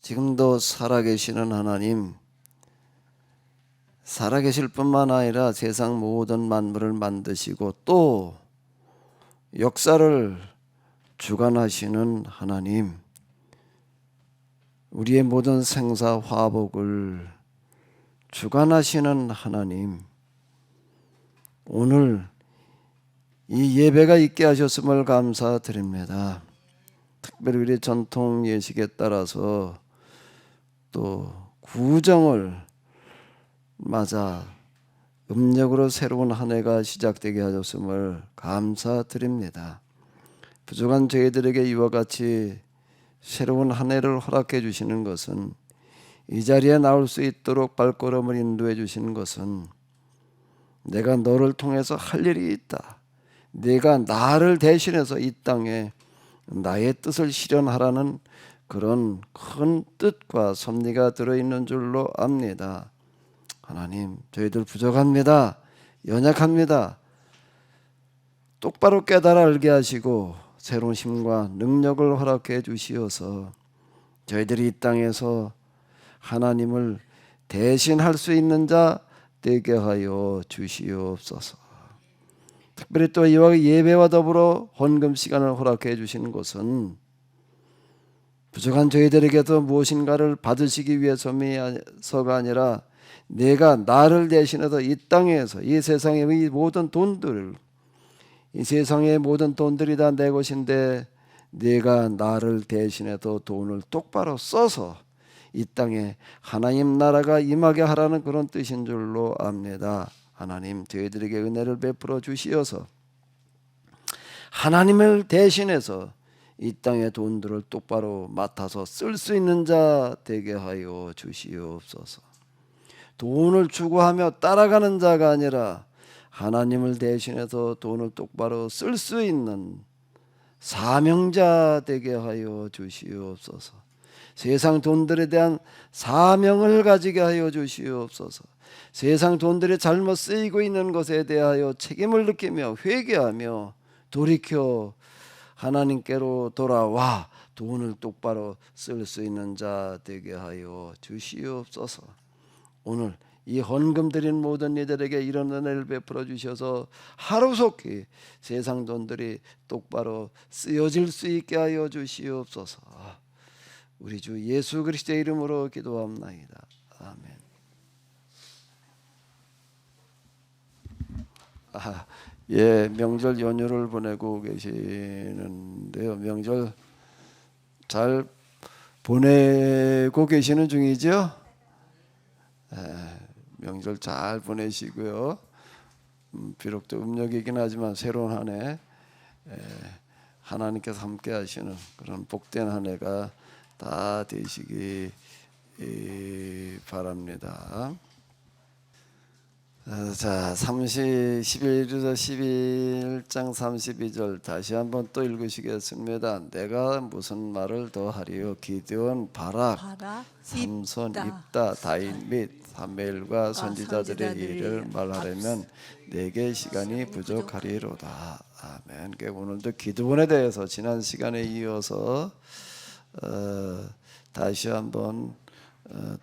지금도 살아계시는 하나님, 살아계실 뿐만 아니라 세상 모든 만물을 만드시고 또 역사를 주관하시는 하나님, 우리의 모든 생사 화복을 주관하시는 하나님, 오늘 이 예배가 있게 하셨음을 감사드립니다. 특별히 우리 전통 예식에 따라서 또 구정을 맞아 음력으로 새로운 한 해가 시작되게 하셨음을 감사드립니다. 부족한 저희들에게 이와 같이 새로운 한 해를 허락해 주시는 것은, 이 자리에 나올 수 있도록 발걸음을 인도해 주시는 것은 내가 너를 통해서 할 일이 있다, 네가 나를 대신해서 이 땅에 나의 뜻을 실현하라는 그런 큰 뜻과 섭리가 들어있는 줄로 압니다. 하나님, 저희들 부족합니다. 연약합니다. 똑바로 깨달아 알게 하시고 새로운 힘과 능력을 허락해 주시어서 저희들이 이 땅에서 하나님을 대신할 수 있는 자 되게 하여 주시옵소서. 특별히 또 이와 예배와 더불어 헌금 시간을 허락해 주시는 것은 부족한 저희들에게도 무엇인가를 받으시기 위해서가 아니라 내가 나를 대신해서 이 땅에서 이 세상의 이 모든 돈들을, 이 세상의 모든 돈들이 다 내 것인데 내가 나를 대신해서 돈을 똑바로 써서 이 땅에 하나님 나라가 임하게 하라는 그런 뜻인 줄로 압니다. 하나님, 저희들에게 은혜를 베풀어 주시어서 하나님을 대신해서 이 땅의 돈들을 똑바로 맡아서 쓸 수 있는 자 되게 하여 주시옵소서. 돈을 추구하며 따라가는 자가 아니라 하나님을 대신해서 돈을 똑바로 쓸 수 있는 사명자 되게 하여 주시옵소서. 세상 돈들에 대한 사명을 가지게 하여 주시옵소서. 세상 돈들이 잘못 쓰이고 있는 것에 대하여 책임을 느끼며 회개하며 돌이켜 하나님께로 돌아와 돈을 똑바로 쓸 수 있는 자 되게 하여 주시옵소서. 오늘 이 헌금 드린 모든 이들에게 이런 은혜를 베풀어 주셔서 하루속히 세상 돈들이 똑바로 쓰여질 수 있게 하여 주시옵소서. 우리 주 예수 그리스도의 이름으로 기도합나이다. 아멘. 예, 명절 연휴를 보내고 계시는데요. 명절 잘 보내고 계시는 중이죠? 명절 잘 보내시고요. 비록 또 음력이긴 하지만 새로운 한 해 하나님께서 함께 하시는 그런 복된 한 해가 다 되시기 바랍니다. 자, 11장 32절 다시 한번 또 읽으시겠습니다. 내가 무슨 말을 더 하리요? 기드온, 바락, 삼손, 입다, 다윗 및 사무엘과 선지자들의 일을 말하려면 내게 시간이 부족하리로다. 아멘. 오늘도 기드온에 대해서 지난 시간에 이어서 다시 한번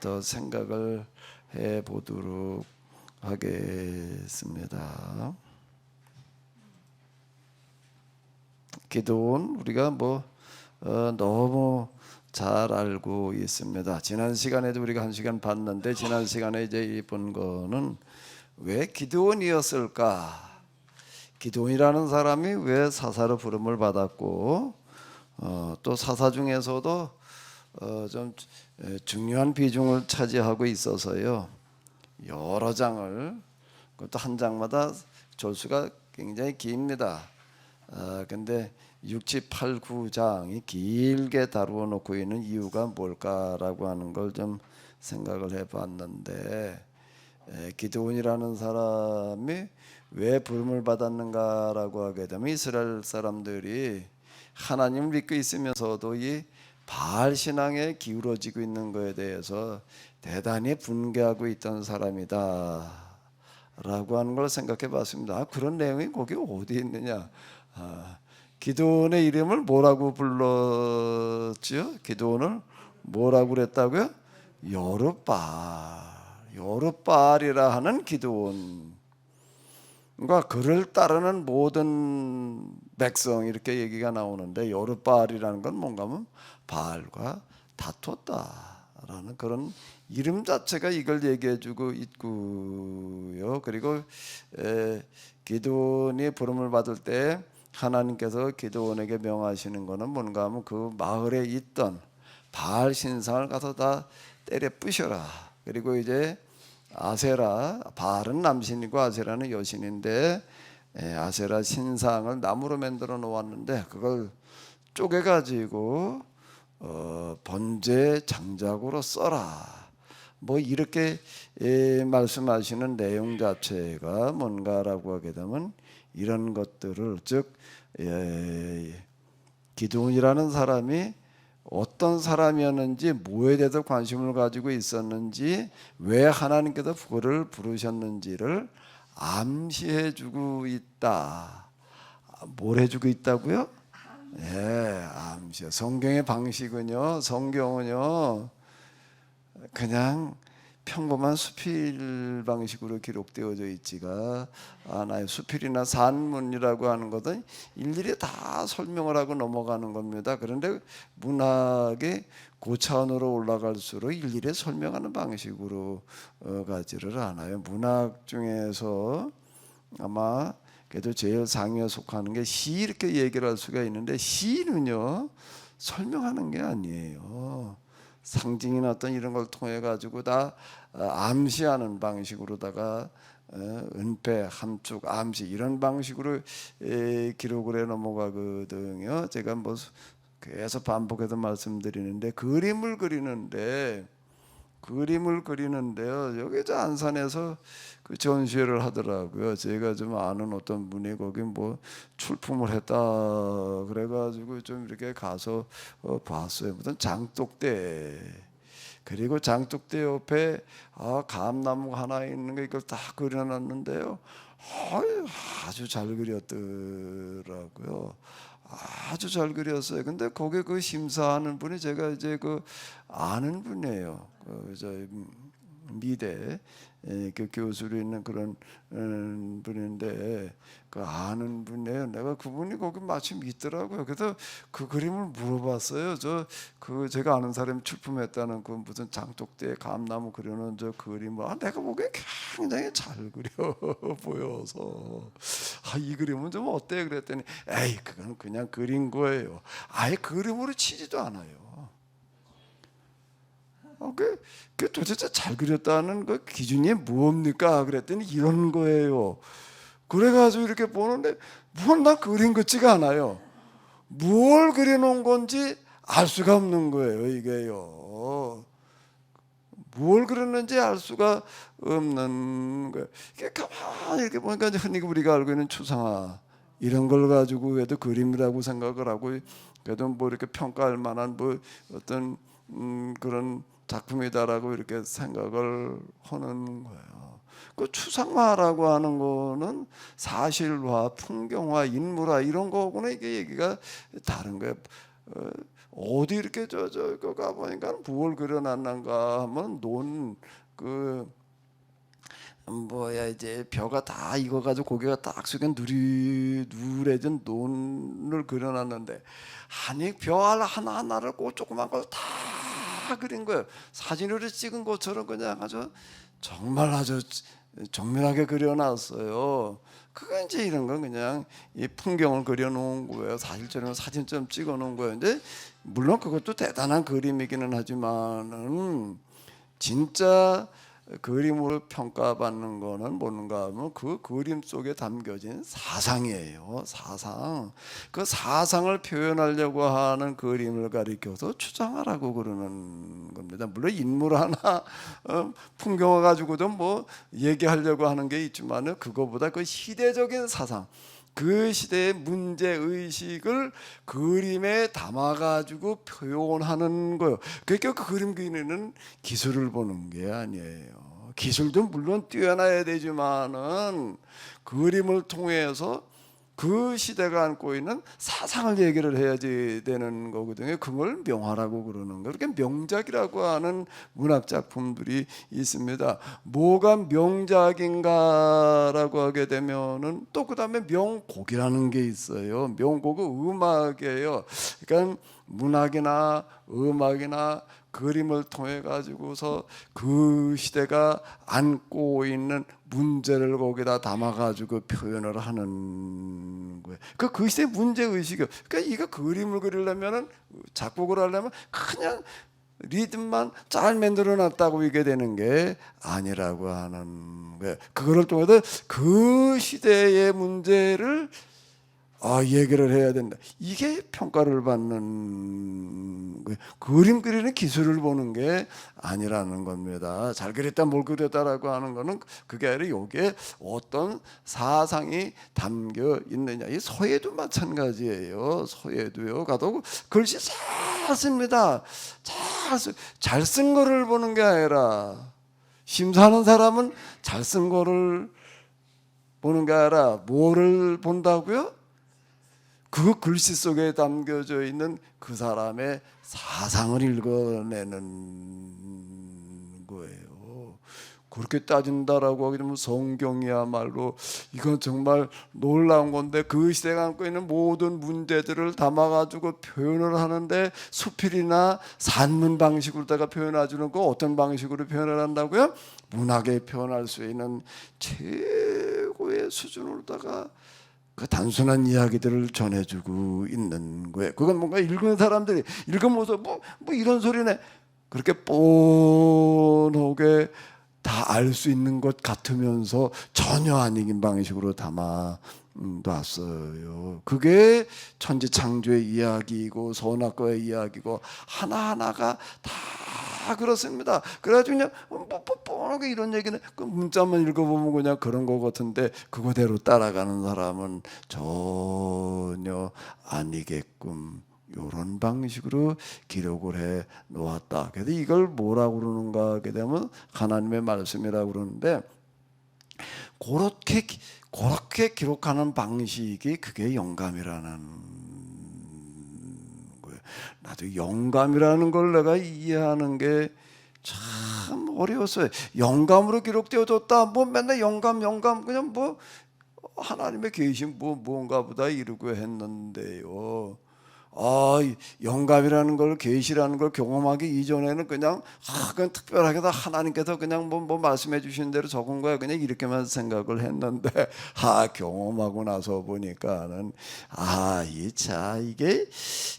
더 생각을 해보도록 하겠습니다. 기도는 우리가 너무 잘 알고 있습니다. 지난 시간에도 우리가 한 시간 봤는데, 지난 시간에 이제 본 거는 왜 기드온이었을까? 기드온이라는 사람이 왜 사사로 부름을 받았고, 또 사사 중에서도 좀 중요한 비중을 차지하고 있어서요. 여러 장을, 그것도 한 장마다 졸수가 굉장히 깁니다. 근데 6, 7, 8, 9장이 길게 다루어 놓고 있는 이유가 뭘까라고 하는 걸 좀 생각을 해봤는데, 기드온이라는 사람이 왜 부름을 받았는가라고 하게 되면, 이스라엘 사람들이 하나님을 믿고 있으면서도 이 바알 신앙에 기울어지고 있는 것에 대해서 대단히 분개하고 있던 사람이다 라고 하는 걸 생각해 봤습니다. 그런 내용이 거기 어디 있느냐? 기드온의 이름을 뭐라고 불렀지요? 기드온을 뭐라고 그랬다고요? 여룻발이라 하는 기드온. 그러니까 그를 따르는 모든 백성 이렇게 얘기가 나오는데 여룻바알이라는 건 뭔가 하면 바알과 다퉜다라는 그런 이름 자체가 이걸 얘기해주고 있고요. 그리고 기드온이 부름을 받을 때 하나님께서 기드온에게 명하시는 것은 뭔가 하면 그 마을에 있던 바알 신상을 가서 다 때려 부셔라. 그리고 이제 아세라, 바알은 남신이고 아세라는 여신인데 아세라 신상을 나무로 만들어 놓았는데 그걸 쪼개 가지고 번제 장작으로 써라. 뭐 이렇게 말씀하시는 내용 자체가 뭔가라고 하게 되면 이런 것들을 즉 기드온이라는 사람이 어떤 사람이었는지, 뭐에 대해서 관심을 가지고 있었는지, 왜 하나님께서 그를 부르셨는지를 암시해주고 있다. 뭘 해주고 있다고요? 암시요. 성경의 방식은요, 성경은요 그냥 평범한 수필 방식으로 기록되어져 있지가 않아요. 수필이나 산문이라고 하는 것은 일일이 다 설명을 하고 넘어가는 겁니다. 그런데 문학의 고차원으로 올라갈수록 일일이 설명하는 방식으로 가지를 않아요. 문학 중에서 아마 그래도 제일 상위에 속하는 게 시 이렇게 얘기를 할 수가 있는데 시는요 설명하는 게 아니에요. 상징이나 어떤 이런 걸 통해 가지고 다 암시하는 방식으로다가 은폐, 함축, 암시 이런 방식으로 기록을 해 넘어가거든요. 제가 뭐 계속 반복해서 말씀드리는데 그림을 그리는데요. 여기 저 안산에서 그 전시회를 하더라고요. 제가 좀 아는 어떤 분이 거기 뭐 출품을 했다 그래가지고 좀 이렇게 가서 봤어요. 무슨 장독대. 그리고 장독대 옆에 감나무 하나 있는 거 이걸 다 그려놨는데요. 아주 잘 그렸더라고요. 아주 잘 그렸어요. 근데 거기 그 심사하는 분이 제가 이제 그 아는 분이에요. 저 미대 그 교수로 있는 그런 분인데 그 아는 분이에요. 내가 그분이 거기 마침 있더라고요. 그래서 그 그림을 물어봤어요. 제가 아는 사람이 출품했다는 그 무슨 장독대에 감나무 그려놓은 저 그림을 내가 보기에 굉장히 잘 그려 보여서 이 그림은 좀 어때? 그랬더니 에이 그건 그냥 그린 거예요. 아예 그림으로 치지도 않아요. 그 도대체 잘 그렸다는 그 기준이 뭡니까? 그랬더니 이런 거예요. 그래가지고 이렇게 보는데 나 그린 것 같지가 않아요. 뭘 그려놓은 건지 알 수가 없는 거예요. 이게요. 뭘 그렸는지 알 수가 없는 거예요. 이게 가만히 이렇게 보니까 흔히 우리가 알고 있는 추상화 이런 걸 가지고 해도 그림이라고 생각을 하고 그래도 뭐 이렇게 평가할 만한 뭐 어떤 그런 작품이다라고 이렇게 생각을 하는 거예요. 그 추상화라고 하는 거는 사실화, 풍경화, 인물화 이런 거하고는 이게 얘기가 다른 거예요. 어디 이렇게 거 가보니까 뭘 그려놨는가 하면 이제 벼가 다 익어가지고 고개가 딱 숙여 누래진 논을 그려놨는데 아니 벼 하나하나를 꼭 조그만 걸 다 그린 거예요. 사진으로 찍은 것처럼 그냥 정말 아주 정밀하게 그려놨어요. 그거 이제 이런 건 그냥 이 풍경을 그려놓은 거예요. 사실처럼 사진처럼 찍어놓은 거예요. 근데 물론 그것도 대단한 그림이기는 하지만은 진짜 그림으로 평가받는 거는 뭔가 하면 그 그림 속에 담겨진 사상이에요. 사상. 그 사상을 표현하려고 하는 그림을 가리켜서 추상화라고 그러는 겁니다. 물론 인물 하나 풍경화 가지고도 뭐 얘기하려고 하는 게 있지만은 그거보다 그 시대적인 사상, 그 시대의 문제 의식을 그림에 담아가지고 표현하는 거예요. 그러니까 그 그림 그리는 기술을 보는 게 아니에요. 기술도 물론 뛰어나야 되지만은 그림을 통해서 그 시대가 안고 있는 사상을 얘기를 해야지 되는 거거든요. 그걸 명화라고 그러는 거예요. 그렇게 명작이라고 하는 문학 작품들이 있습니다. 뭐가 명작인가라고 하게 되면은 또 그다음에 명곡이라는 게 있어요. 명곡은 음악이에요. 그러니까 문학이나 음악이나 그림을 통해 가지고서 그 시대가 안고 있는 문제를 거기다 담아 가지고 표현을 하는 거예요. 그 시대 문제 의식이요. 그러니까 이거 그림을 그리려면은 작곡을 하려면 그냥 리듬만 잘 만들어 놨다고 이게 되는 게 아니라고 하는 거예요. 그거를 통해서 그 시대의 문제를 얘기를 해야 된다. 이게 평가를 받는 거예요. 그림 그리는 기술을 보는 게 아니라는 겁니다. 잘 그렸다 뭘 그렸다라고 하는 거는 그게 아니라 여기에 어떤 사상이 담겨 있느냐. 이 서예도 마찬가지예요. 서예도요. 가도 글씨 잘 씁니다. 잘 쓴 거를 보는 게 아니라 심사하는 사람은 잘 쓴 거를 보는 게 아니라 뭐를 본다고요? 그 글씨 속에 담겨져 있는 그 사람의 사상을 읽어내는 거예요. 그렇게 따진다라고 하게 되면 성경이야말로 이건 정말 놀라운 건데 그 시대가 안고 있는 모든 문제들을 담아가지고 표현을 하는데 수필이나 산문 방식으로다가 표현해주는 거 어떤 방식으로 표현을 한다고요? 문학에 표현할 수 있는 최고의 수준으로다가 그 단순한 이야기들을 전해주고 있는 거예요. 그건 뭔가 읽는 사람들이 읽으면서 뭐 이런 소리네 그렇게 뻔하게 다 알 수 있는 것 같으면서 전혀 아닌 방식으로 담아 놨어요. 그게 천지창조의 이야기이고 선악과의 이야기고 하나하나가 다 그렇습니다. 그래가지고 그냥 뻔하게 이런 얘기는 그 문자만 읽어보면 그냥 그런 거 같은데 그거대로 따라가는 사람은 전혀 아니게끔 이런 방식으로 기록을 해 놓았다. 그래서 이걸 뭐라고 그러는가 하게 되면 하나님의 말씀이라고 그러는데 그렇게 기록하는 방식이 그게 영감이라는 거예요. 나도 영감이라는 걸 내가 이해하는 게 참 어려웠어요. 영감으로 기록되어졌다. 뭐 맨날 영감 그냥 뭐 하나님의 계신 뭔가 보다 이러고 했는데요. 영감이라는 걸 계시라는 걸 경험하기 이전에는 그냥 특별하게 하나님께서 그냥 뭐 말씀해 주신 대로 적은 거야 그냥 이렇게만 생각을 했는데 경험하고 나서 보니까는 이게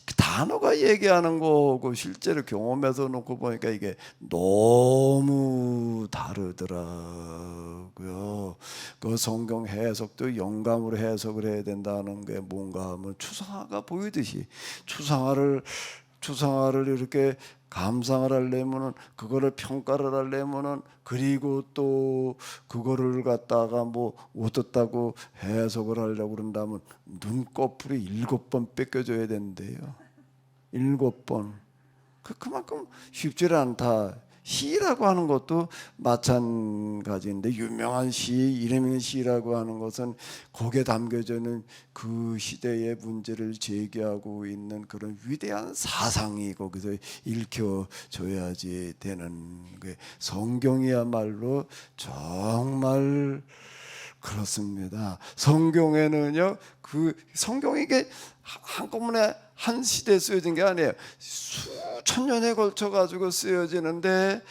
그 단어가 얘기하는 거고 실제로 경험해서 놓고 보니까 이게 너무 다르더라고요. 그 성경 해석도 영감으로 해석을 해야 된다는 게 뭔가 하면 추상화가 보이듯이 추상화를 이렇게 감상을 하려면은 그거를 평가를 하려면은 그리고 또 그거를 갖다가 뭐 어떻다고 해석을 하려고 그런다면 눈꺼풀이 7번 뺏겨줘야 된대요. 7번. 그만큼 쉽지 않다. 시라고 하는 것도 마찬가지인데 유명한 시, 이름 있는 시라고 하는 것은 거기에 담겨져 있는 그 시대의 문제를 제기하고 있는 그런 위대한 사상이 거기서 읽혀져야지 되는 게 성경이야말로 정말 그렇습니다. 성경에는요, 그 성경이 이게 한꺼번에 한 시대에 쓰여진 게 아니에요. 수천 년에 걸쳐 가지고 쓰여지는데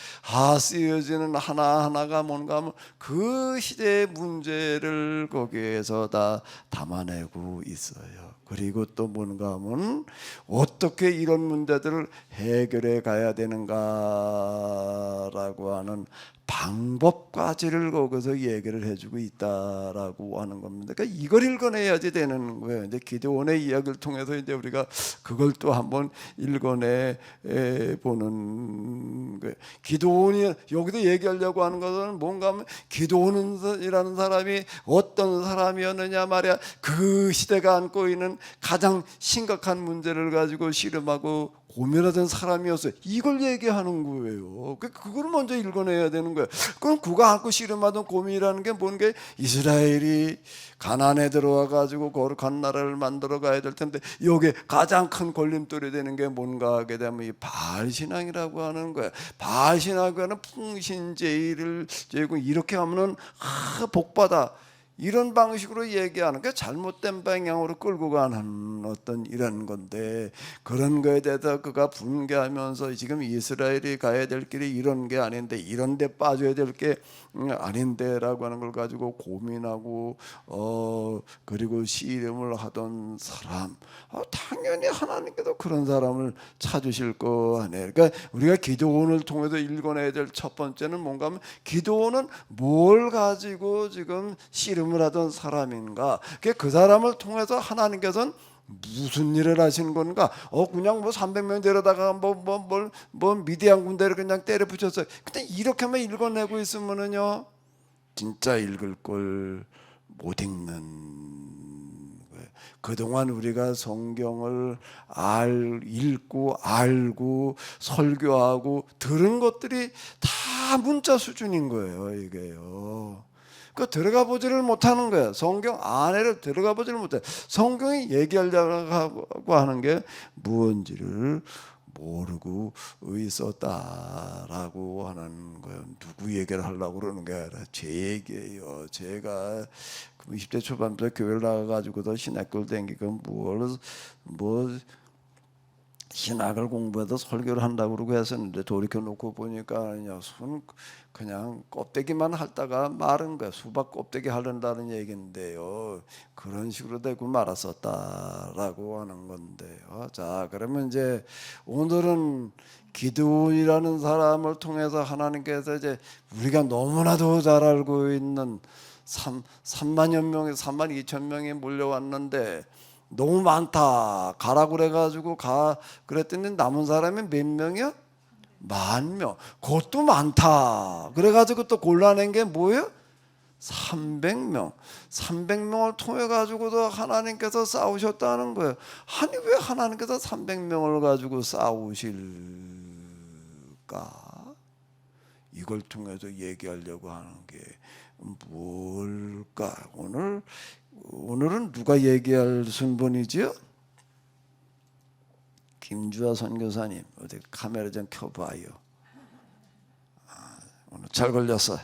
쓰여지는 하나하나가 뭔가 하면 그 시대의 문제를 거기에서 다 담아내고 있어요. 그리고 또 뭔가 하면 어떻게 이런 문제들을 해결해 가야 되는가라고 하는 방법까지를 거기서 얘기를 해주고 있다라고 하는 겁니다. 그러니까 이걸 읽어내야지 되는 거예요. 이제 기드온의 이야기를 통해서 이제 우리가 그걸 또 한번 읽어내 보는 거예요. 기드온이 여기도 얘기하려고 하는 것은 뭔가 하면 기드온이라는 사람이 어떤 사람이었느냐 말이야. 그 시대가 안고 있는 가장 심각한 문제를 가지고 씨름하고 고민하던 사람이었어요. 이걸 얘기하는 거예요. 그걸 먼저 읽어내야 되는 거예요. 그럼 그가 안고 씨름하던 고민이라는 게 뭔 게 이스라엘이 가나안에 들어와 가지고 거룩한 나라를 만들어 가야 될 텐데 여기에 가장 큰 걸림돌이 되는 게 뭔가 하게 되면 이 바알 신앙이라고 하는 거예요. 바알 신앙이라고 하는 풍신제의를 제고 이렇게 하면은 복받아. 이런 방식으로 얘기하는 게 잘못된 방향으로 끌고 가는 어떤 이런 건데 그런 거에 대해서 그가 분개하면서 지금 이스라엘이 가야 될 길이 이런 게 아닌데 이런 데 빠져야 될 게 아닌데라고 하는 걸 가지고 고민하고 그리고 씨름을 하던 사람 당연히 하나님께서 그런 사람을 찾으실 거 아니에요. 그러니까 우리가 기도원을 통해서 읽어내야 될 첫 번째는 뭔가 하면 기도원은 뭘 가지고 지금 씨름을 하던 사람인가? 그 사람을 통해서 하나님께서는 무슨 일을 하시는 건가? 그냥 뭐 300명 데려다가 뭐 미디안 군대를 그냥 때려 붙였어요. 근데 이렇게만 읽어내고 있으면은요, 진짜 읽을 걸 못 읽는 거예요. 그동안 우리가 성경을 읽고 알고 설교하고 들은 것들이 다 문자 수준인 거예요, 이게요. 들어가 보지를 못하는 거예요. 성경 안에를 들어가 보지를 못해요. 성경이 얘기하려고 하는 게 무언지를 모르고 있었다라고 하는 거예요. 누구 얘기를 하려고 그러는 게 아니라 제 얘기예요. 제가 20대 초반부터 교회를 나가가지고도 신학교를 다니고 뭐 신학을 공부해서 설교를 한다고 그러고 했었는데 돌이켜놓고 보니까 그냥 껍데기만 핥다가 마른 거야. 수박 껍데기 하른다는 얘기인데요. 그런 식으로 되고 말았었다라고 하는 건데요. 자, 그러면 이제 오늘은 기드온이라는 사람을 통해서 하나님께서 이제 우리가 너무나도 잘 알고 있는 3만여 명이 3만 2천 명이 몰려왔는데 너무 많다. 가라고 그래가지고 그랬더니 남은 사람이 몇 명이야? 10,000명. 그것도 많다. 그래가지고 또 골라낸 게 뭐예요? 300명. 300명을 통해 가지고도 하나님께서 싸우셨다는 거예요. 아니 왜 하나님께서 300명을 가지고 싸우실까? 이걸 통해서 얘기하려고 하는 게 뭘까? 오늘은 누가 얘기할 순번이지요? 김주아 선교사님 어디 카메라 좀 켜봐요. 오늘 잘 걸렸어.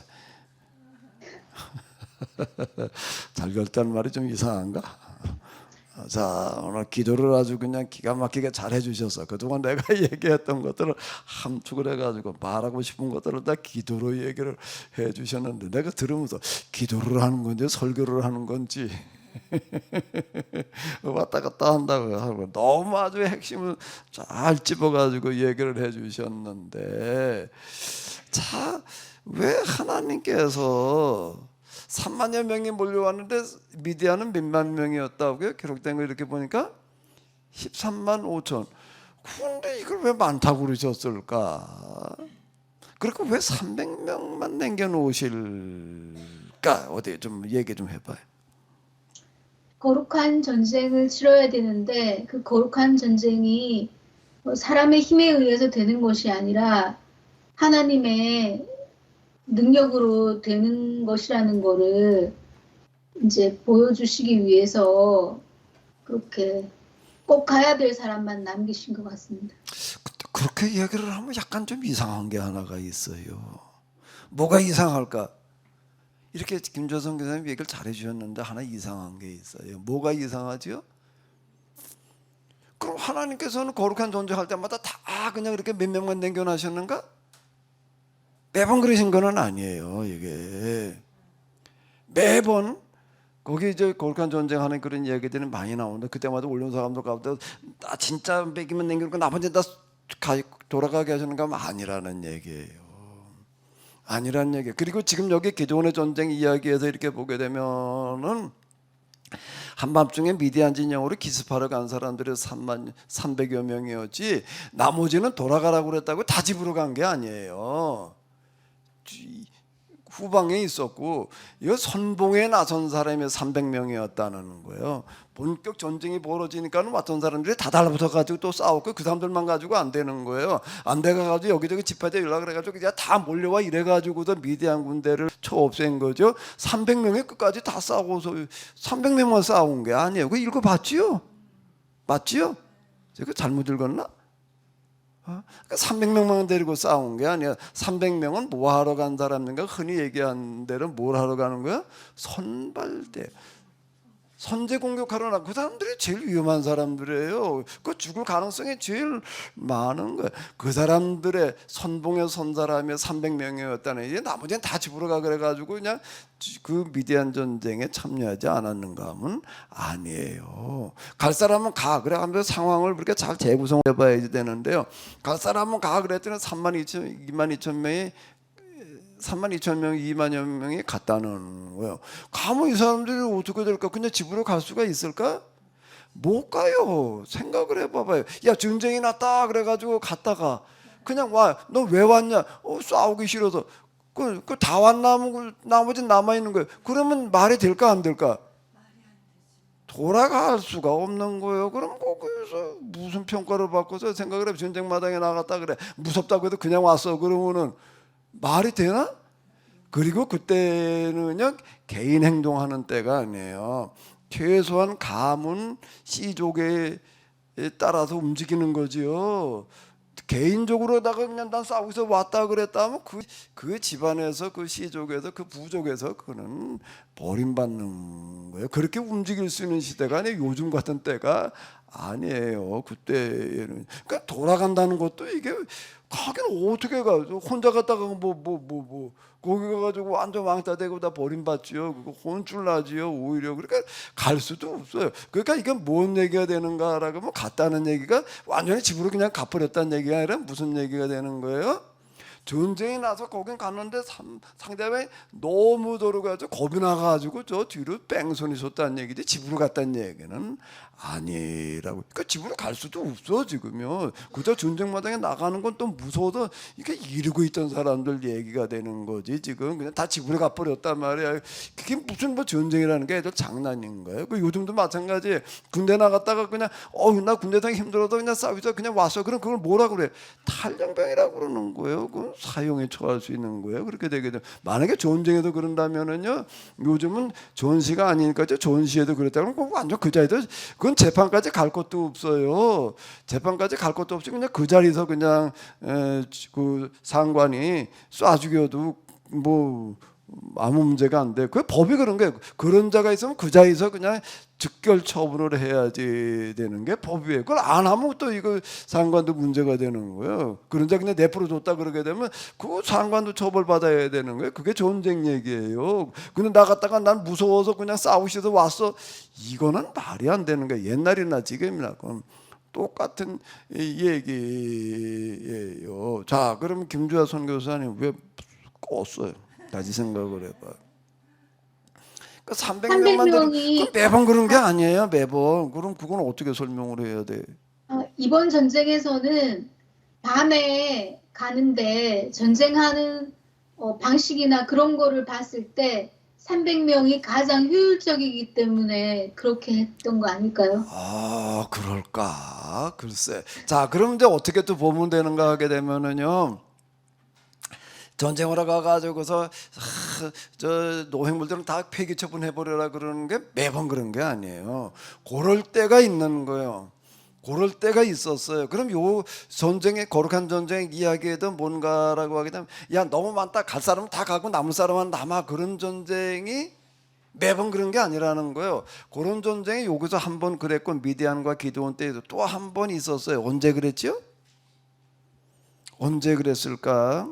잘 걸렸다는 말이 좀 이상한가? 자, 오늘 기도를 아주 그냥 기가 막히게 잘 해주셔서 그동안 내가 얘기했던 것들을 함축을 해가지고 말하고 싶은 것들을 다 기도로 얘기를 해주셨는데 내가 들으면서 기도를 하는 건지 설교를 하는 건지 왔다 갔다 한다고 하고 너무 아주 핵심을 잘 집어가지고 얘기를 해주셨는데 자, 왜 하나님께서 3만여 명이 몰려왔는데 미디안은 몇만 명이었다고요? 기록된 거 이렇게 보니까 13만 5천. 그런데 이걸 왜 많다고 그러셨을까? 그리고 왜 300명만 남겨놓으실까? 어디 좀 얘기 좀 해봐요. 거룩한 전쟁을 치러야 되는데 그 거룩한 전쟁이 사람의 힘에 의해서 되는 것이 아니라 하나님의 능력으로 되는 것이라는 거를 이제 보여주시기 위해서 그렇게 꼭 가야 될 사람만 남기신 것 같습니다. 그렇게 얘기를 하면 약간 좀 이상한 게 하나가 있어요. 뭐가 이상할까? 이렇게 김조성 교사님 얘기를 잘 해주셨는데 하나 이상한 게 있어요. 뭐가 이상하죠? 그럼 하나님께서는 거룩한 전쟁할 때마다 다 그냥 이렇게 몇 명만 남겨놓으셨는가? 매번 그러신 건 아니에요. 이게 매번 거기 이제 거룩한 전쟁하는 그런 얘기들이 많이 나오는데 그때마다 올려온 사람들 가운데 나 진짜 매기만 남겨놓고 나머지 다 돌아가게 하시는 건 아니라는 얘기예요. 아니라는 얘기. 그리고 지금 여기 기드온의 전쟁 이야기에서 이렇게 보게 되면은 한밤중에 미디안 진영으로 기습하러 간 사람들이 300여 명이었지 나머지는 돌아가라고 그랬다고 다 집으로 간 게 아니에요. 후방에 있었고 이거 선봉에 나선 사람이 300명이었다는 거예요. 본격 전쟁이 벌어지니까는 왔던 사람들이 다 달라붙어 가지고 또 싸웠고 그 사람들만 가지고 안 되는 거예요. 안 돼 가지고 여기저기 집회대 연락을 해가지고 이제 다 몰려와 이래 가지고서 미디안 군대를 쳐 없앤 거죠. 300명이 끝까지 다 싸우고서 300명만 싸운 게 아니에요. 그거 읽어봤지요? 맞지요? 제가 잘못 읽었나? 300명만 데리고 싸운 게 아니야. 300명은 뭐 하러 간 사람인가? 흔히 얘기하는 대로 뭘 하러 가는 거야? 선발대. 선제 공격하러 나. 그 사람들이 제일 위험한 사람들이에요. 그 죽을 가능성이 제일 많은 거예요. 그 사람들의 선봉에 선 사람이 300명이었다는 이제 나머지는 다 집으로 가 그래가지고 그냥 그 미디안 전쟁에 참여하지 않았는가 하면 아니에요. 갈 사람은 가 그래 하면서 상황을 그렇게 잘 재구성해 봐야 되는데요. 갈 사람은 가 그랬더니 2만 2천 명이 2만여 명이 갔다는 거예요. 가면 이 사람들이 어떻게 될까? 그냥 집으로 갈 수가 있을까? 못 가요. 생각을 해봐봐요. 야 전쟁이 났다 그래가지고 갔다가 그냥 와. 너 왜 왔냐? 싸우기 싫어서. 그 다 왔나면 나머지 남아 있는 거예요. 그러면 말이 될까 안 될까? 돌아갈 수가 없는 거예요. 그럼 거기서 무슨 평가를 받고서 생각을 해? 전쟁 마당에 나갔다 그래. 무섭다고 해도 그냥 왔어. 그러면은 말이 되나? 그리고 그때는요 개인 행동하는 때가 아니에요. 최소한 가문 씨족에 따라서 움직이는 거지요. 개인적으로다가 그냥 난 싸우고서 왔다 그랬다면 그 집안에서 그 씨족에서 그 부족에서 그는 버림받는 거예요. 그렇게 움직일 수 있는 시대가 아니에요. 요즘 같은 때가 아니에요. 그때는 그러니까 돌아간다는 것도 이게 가긴 어떻게 가? 혼자 갔다가 뭐 거기 가가지고 완전 왕따 되고 다 버림받지요. 그거 혼쭐 나지요. 오히려 그러니까 갈 수도 없어요. 그러니까 이게 뭔 얘기가 되는가라고 하면 갔다는 얘기가 완전히 집으로 그냥 가버렸다는 얘기가 아니라 무슨 얘기가 되는 거예요? 전쟁이 나서 거긴 갔는데 상대방이 너무 돌아가지고 겁이 나가지고 저 뒤로 뺑소니 섰다는 얘기지 집으로 갔다는 얘기는 아니라고. 그러니까 집으로 갈 수도 없어 지금요. 그저 전쟁 마당에 나가는 건 또 무서워서 이게 이러고 있던 사람들 얘기가 되는 거지. 지금 그냥 다 집으로 가버렸단 말이야. 그게 무슨 뭐 전쟁이라는 게 애들 장난인 거예요. 그 요즘도 마찬가지. 군대 나갔다가 그냥 나 군대에서 힘들어도 그냥 싸우자 그냥 왔어. 그럼 그걸 뭐라 그래? 탈영병이라고 그러는 거예요. 그 사형에 처할 수 있는 거예요. 그렇게 되게 되면 만약에 전쟁에도 그런다면은요. 요즘은 전시가 아니니까 전시에도 그랬다 그러면 완전 그 자리도 그건 재판까지 갈 것도 없어요. 재판까지 갈 것도 없이 그냥 그 자리에서 그냥 그 상관이 쏴 죽여도 뭐 아무 문제가 안 돼. 그 법이 그런 거예요. 그런 자가 있으면 그 자리에서 그냥 즉결 처분을 해야지 되는 게 법이에요. 그걸 안 하면 또 이거 상관도 문제가 되는 거예요. 그런 자 그냥 내버려 뒀다 그러게 되면 그 상관도 처벌받아야 되는 거예요. 그게 전쟁 얘기예요. 근데 나갔다가 난 무서워서 그냥 싸우셔서 왔어. 이거는 말이 안 되는 거예요. 옛날이나 지금이나 그럼 똑같은 얘기예요. 자, 그럼 김주하 선교사님 왜 껐어요? 다시 생각을 해봐. 그 300명만 들은 300명이 매번 그런 게 아니에요. 매번. 그럼 그건 어떻게 설명을 해야 돼? 이번 전쟁에서는 밤에 가는데 전쟁하는 방식이나 그런 거를 봤을 때 300명이 가장 효율적이기 때문에 그렇게 했던 거 아닐까요? 아, 그럴까? 글쎄. 자, 그럼 이제 어떻게 또 보면 되는가 하게 되면은요. 전쟁하러 가가지고서 저 노획물들은 다 폐기 처분해버려라 그러는 게 매번 그런 게 아니에요. 그럴 때가 있는 거예요. 그럴 때가 있었어요. 그럼 요 전쟁의 거룩한 전쟁 이야기에도 뭔가라고 하게 되면 야 너무 많다 갈 사람은 다 가고 남을 사람은 남아 그런 전쟁이 매번 그런 게 아니라는 거예요. 그런 전쟁이 여기서 한 번 그랬고 미디안과 기드온 때에도 또 한 번 있었어요. 언제 그랬죠? 언제 그랬을까?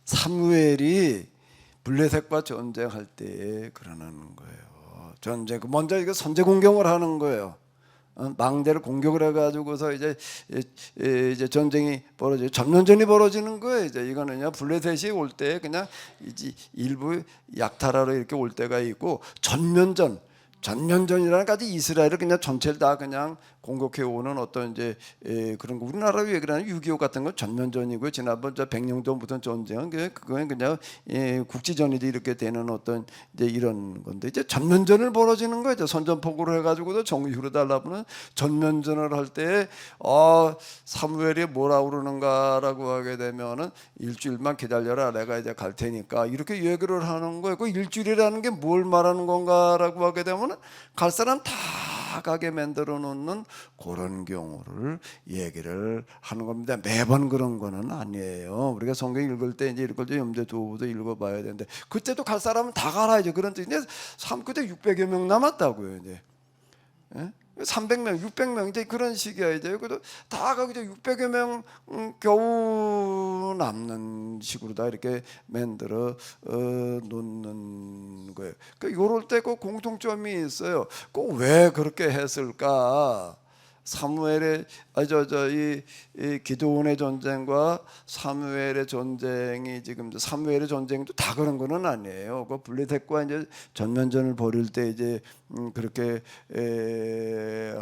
사무엘이 블레셋과 전쟁할 때 그러는 거예요. 전쟁 먼저 이거 선제 공격을 하는 거예요. 망대를 공격을 해가지고서 이제 전쟁이 벌어져 전면전이 벌어지는 거예요. 이제 이거는요 블레셋이 올 때 그냥 이제 일부 약탈하러 이렇게 올 때가 있고 전면전이라는 까지 이스라엘을 그냥 전체를 다 그냥 공격해 오는 어떤 이제 그런 거 우리나라로 얘기하는 6.25 같은 건 전면전이고요. 지난번 저 백령도 무슨 전쟁은 그건 그냥 국지전이지 이렇게 되는 어떤 이제 이런 건데 이제 전면전을 벌어지는 거죠. 선전포고를 해가지고도 정유로 달라붙는 전면전을 할 때 사무엘이 뭐라 그러는가라고 하게 되면은 일주일만 기다려라 내가 이제 갈 테니까 이렇게 얘기를 하는 거예요. 그 일주일이라는 게 뭘 말하는 건가라고 하게 되면은 갈 사람 다 가게 만들어 놓는 그런 경우를 얘기를 하는 겁니다. 매번 그런 거는 아니에요. 우리가 성경 읽을 때 이제 읽을 때 염두에 두고도 읽어봐야 되는데 그때도 갈 사람은 다 가라죠. 그런 뜻인데 그때 600여 명 남았다고요. 이제 300명, 600명 이제 그런 식이야 이제. 그래도 다 가고 이제 600여 명 겨우 남는 식으로 다 이렇게 만들어 놓는 거예요. 그 요럴 때 그 공통점이 있어요. 그 왜 그렇게 했을까? 사무엘의 이 기드온의 전쟁과 사무엘의 전쟁이 지금 사무엘의 전쟁도 다 그런 거는 아니에요. 그 블레셋과 이제 전면전을 벌일 때 이제 그렇게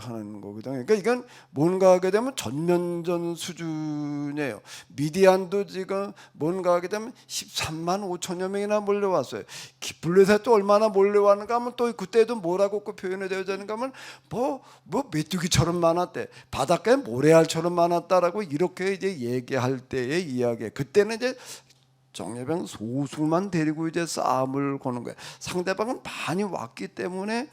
하는 거거든요. 그러니까 이건 뭔가 하게 되면 전면전 수준이에요. 미디안도 지금 뭔가 하게 되면 13만 5천여 명이나 몰려왔어요. 블레셋도 얼마나 몰려왔는가 하면 또 그때도 뭐라고 그 표현이 되어지는가 하면 뭐 메뚜기처럼 많았대. 바닷가에 모래알처럼 많았다라고 이렇게 이제 얘기할 때의 이야기. 그때는 이제 정예병 소수만 데리고 이제 싸움을 거는 거예요. 상대방은 많이 왔기 때문에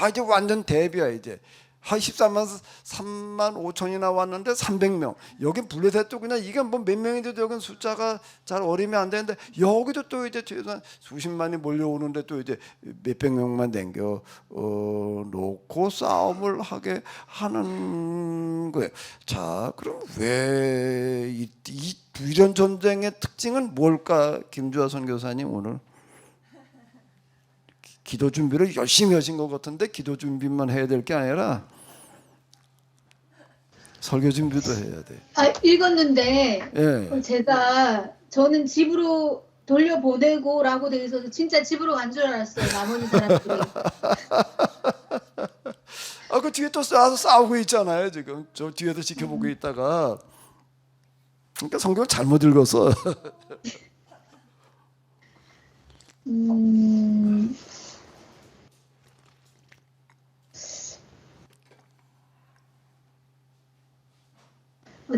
이제 완전 대비야 이제. 한 13만 5천이나 왔는데 300명. 여기 블레셋도 그냥 이게 뭐 몇 명인데도 여기 숫자가 잘 어리면 안 되는데 여기도 또 이제 수십만이 몰려오는데 또 이제 몇백 명만 남겨 놓고 싸움을 하게 하는 거예요. 자, 그럼 왜 이 이런 전쟁의 특징은 뭘까? 김주하 선교사님 오늘 기도 준비를 열심히 하신 것 같은데 기도 준비만 해야 될 게 아니라 설교 준비도 해야 돼. 읽었는데 예. 저는 집으로 돌려보내고라고 돼 있어서 진짜 집으로 간 줄 알았어요. 나머지 사람들이. 그 뒤에 또 싸우고 있잖아요. 지금 저 뒤에도 지켜보고 있다가 그러니까 성경을 잘못 읽었어.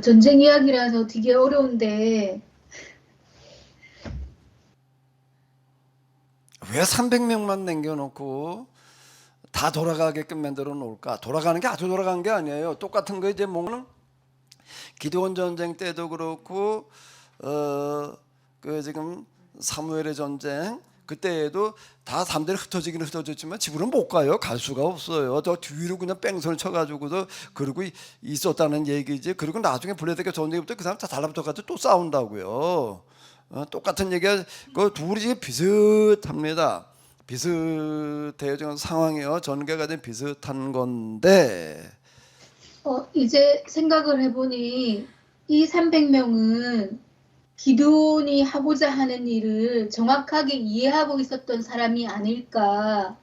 전쟁 이야기라서 되게 어려운데 왜 300명만 남겨놓고 다 돌아가게끔 만들어 놓을까? 돌아가는 게 아주 돌아간 게 아니에요. 똑같은 거 이제 뭐는 기드온 전쟁 때도 그렇고 그 지금 사무엘의 전쟁 그때에도 다 사람들이 흩어지기는 흩어졌지만 집으로 못 가요. 갈 수가 없어요. 저 뒤로 그냥 뺑소니 쳐가지고도 그러고 있었다는 얘기지. 그리고 나중에 블레셋과 전쟁부터 그 사람 다 달라붙어가지고 또 싸운다고요. 똑같은 얘기가 그 둘이 비슷합니다. 비슷해요. 지금 상황이요. 전개가 된 비슷한 건데. 이제 생각을 해보니 이 300명은 기드온이 하고자 하는 일을 정확하게 이해하고 있었던 사람이 아닐까.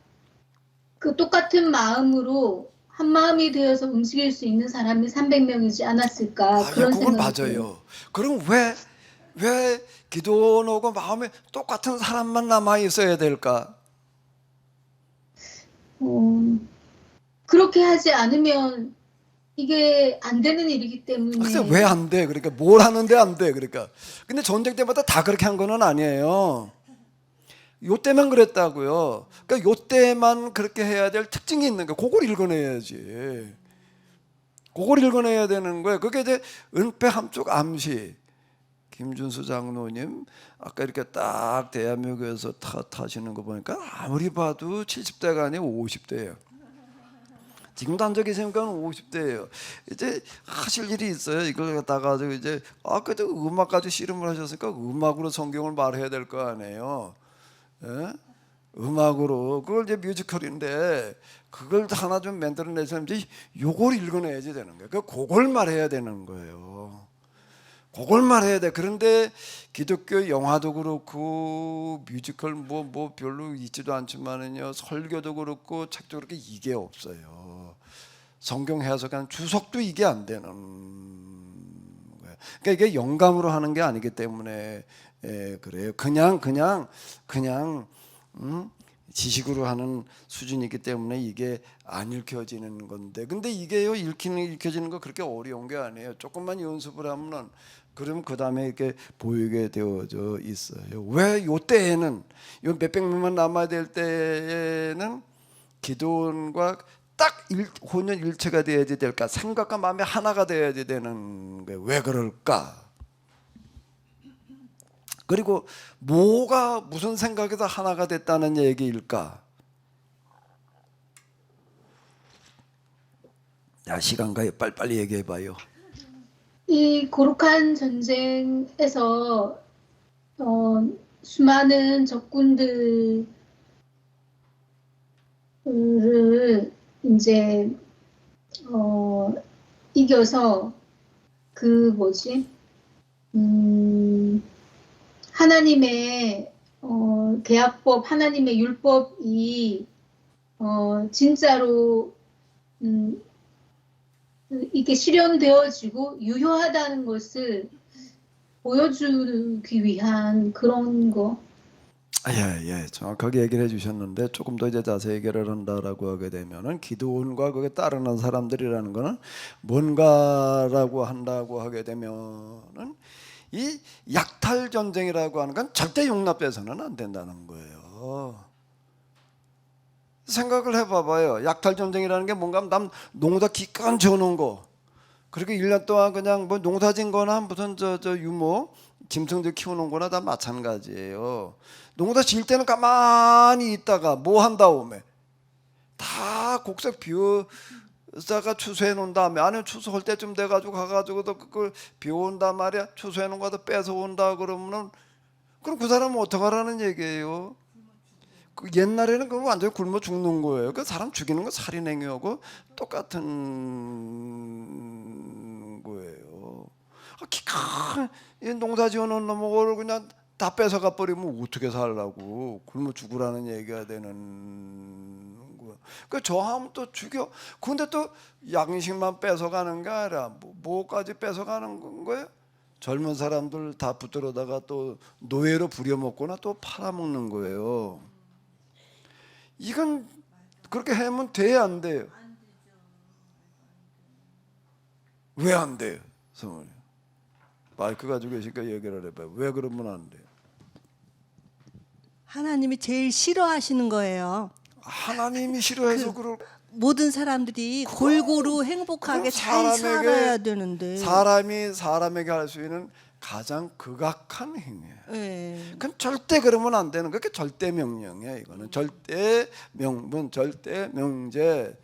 그 똑같은 마음으로 한 마음이 되어서 움직일 수 있는 사람이 300명이지 않았을까. 그런 그건 생각이 들어요. 맞아요. 그럼 왜 기도하고 마음에 똑같은 사람만 남아 있어야 될까? 그렇게 하지 않으면 이게 안 되는 일이기 때문에. 글쎄 왜 안 돼? 그러니까 뭘 하는데 안 돼? 그러니까 근데 전쟁 때마다 다 그렇게 한 거는 아니에요. 요 때만 그랬다고요. 그러니까 요 때만 그렇게 해야 될 특징이 있는 거예요. 그걸 읽어내야지. 그걸 읽어내야 되는 거예요. 그게 이제 은폐 함축 암시. 김준수 장로님 아까 이렇게 딱 대한민국에서 타시는 거 보니까 아무리 봐도 70대가 아니고 50대예요. 지금도 앉아 계시니까 50대예요. 이제 하실 일이 있어요. 이걸 갖다가 이제 그래도 음악까지 씨름을 하셨으니까 음악으로 성경을 말해야 될 거 아니에요. 예? 음악으로 그걸 이제 뮤지컬인데 그걸 하나 좀 만들어내서 이제 요걸 읽어내야지 되는 거예요. 그걸 말해야 되는 거예요. 그걸 말해야 돼. 그런데 기독교 영화도 그렇고 뮤지컬 뭐 별로 있지도 않지만은요 설교도 그렇고 책도 그렇게 이게 없어요. 성경 해석한 주석도 이게 안 되는 거예요. 그러니까 이게 영감으로 하는 게 아니기 때문에 그래요. 그냥 지식으로 하는 수준이기 때문에 이게 안 읽혀지는 건데, 근데 이게요 읽혀지는 거 그렇게 어려운 게 아니에요. 조금만 연습을 하면은 그럼 그 다음에 이렇게 보이게 되어져 있어요. 왜 요때에는 요 몇백 명만 남아야 될 때에는 기도원과 딱 혼연일체가 되어야지 될까? 생각과 마음이 하나가 되어야지 되는 거예요. 왜 그럴까? 그리고 뭐가 무슨 생각에서 하나가 됐다는 얘기일까? 야, 시간 가요. 빨리빨리 얘기해봐요. 이 고룩한 전쟁에서 수많은 적군들을 이제 이겨서 그 뭐지? 하나님의 계약법, 하나님의 율법이 진짜로 이게 실현되어지고 유효하다는 것을 보여주기 위한 그런 거. 예, 정확하게 얘기를 해주셨는데 조금 더 이제 자세히 얘기를 한다라고 하게 되면은 기도원과 그게 따르는 사람들이라는 거는 뭔가라고 한다고 하게 되면은 이 약탈 전쟁이라고 하는 건 절대 용납돼서는 안 된다는 거예요. 생각을 해봐봐요. 약탈 전쟁이라는 게 뭔가 남 농사 기껏 지어놓은 거, 그리고 1년 동안 그냥 뭐 농사진거나 무슨 저 유모 짐승들 키우는 거나 다 마찬가지예요. 농사 지을 때는 가만히 있다가 뭐 한 다음에 다 곡색 비워다가 추수해 놓은 다음에, 아니면 추수할 때쯤 돼가지고 가가지고 또 그걸 비워온단 말이야. 추수해 놓은 거도 뺏어온다 그러면은 그럼 그 사람은 어떡하라는 얘기예요? 그 옛날에는 그거 완전히 굶어 죽는 거예요. 그 사람 죽이는 거 살인행위하고 똑같은 거예요. 기껏 농사 지어놓은 놈을 그냥 다 뺏어가 버리면 어떻게 살라고? 굶어 죽으라는 얘기가 되는 거예요. 그 저하면 또 죽여. 근데 또 양식만 뺏어가는 게 아니라 뭐까지 뺏어가는 거예요? 젊은 사람들 다 붙들어다가 또 노예로 부려먹거나 또 팔아먹는 거예요. 이건 그렇게 하면 돼야 안 돼요? 왜 안 돼요? 성원이 마이크 가지고 계시니까 얘기를 해봐요. 왜 그러면 안 돼요? 하나님이 제일 싫어하시는 거예요. 하나님이 싫어해서 그럴. 모든 사람들이 골고루 행복하게 잘 살아야 되는데. 사람에게 할 수 있는 가장 극악한 행위예요. 예. 그건 절대 그러면 안 되는 거예요. 그게 절대 명령이에요. 이거는 절대 명분, 절대 명제,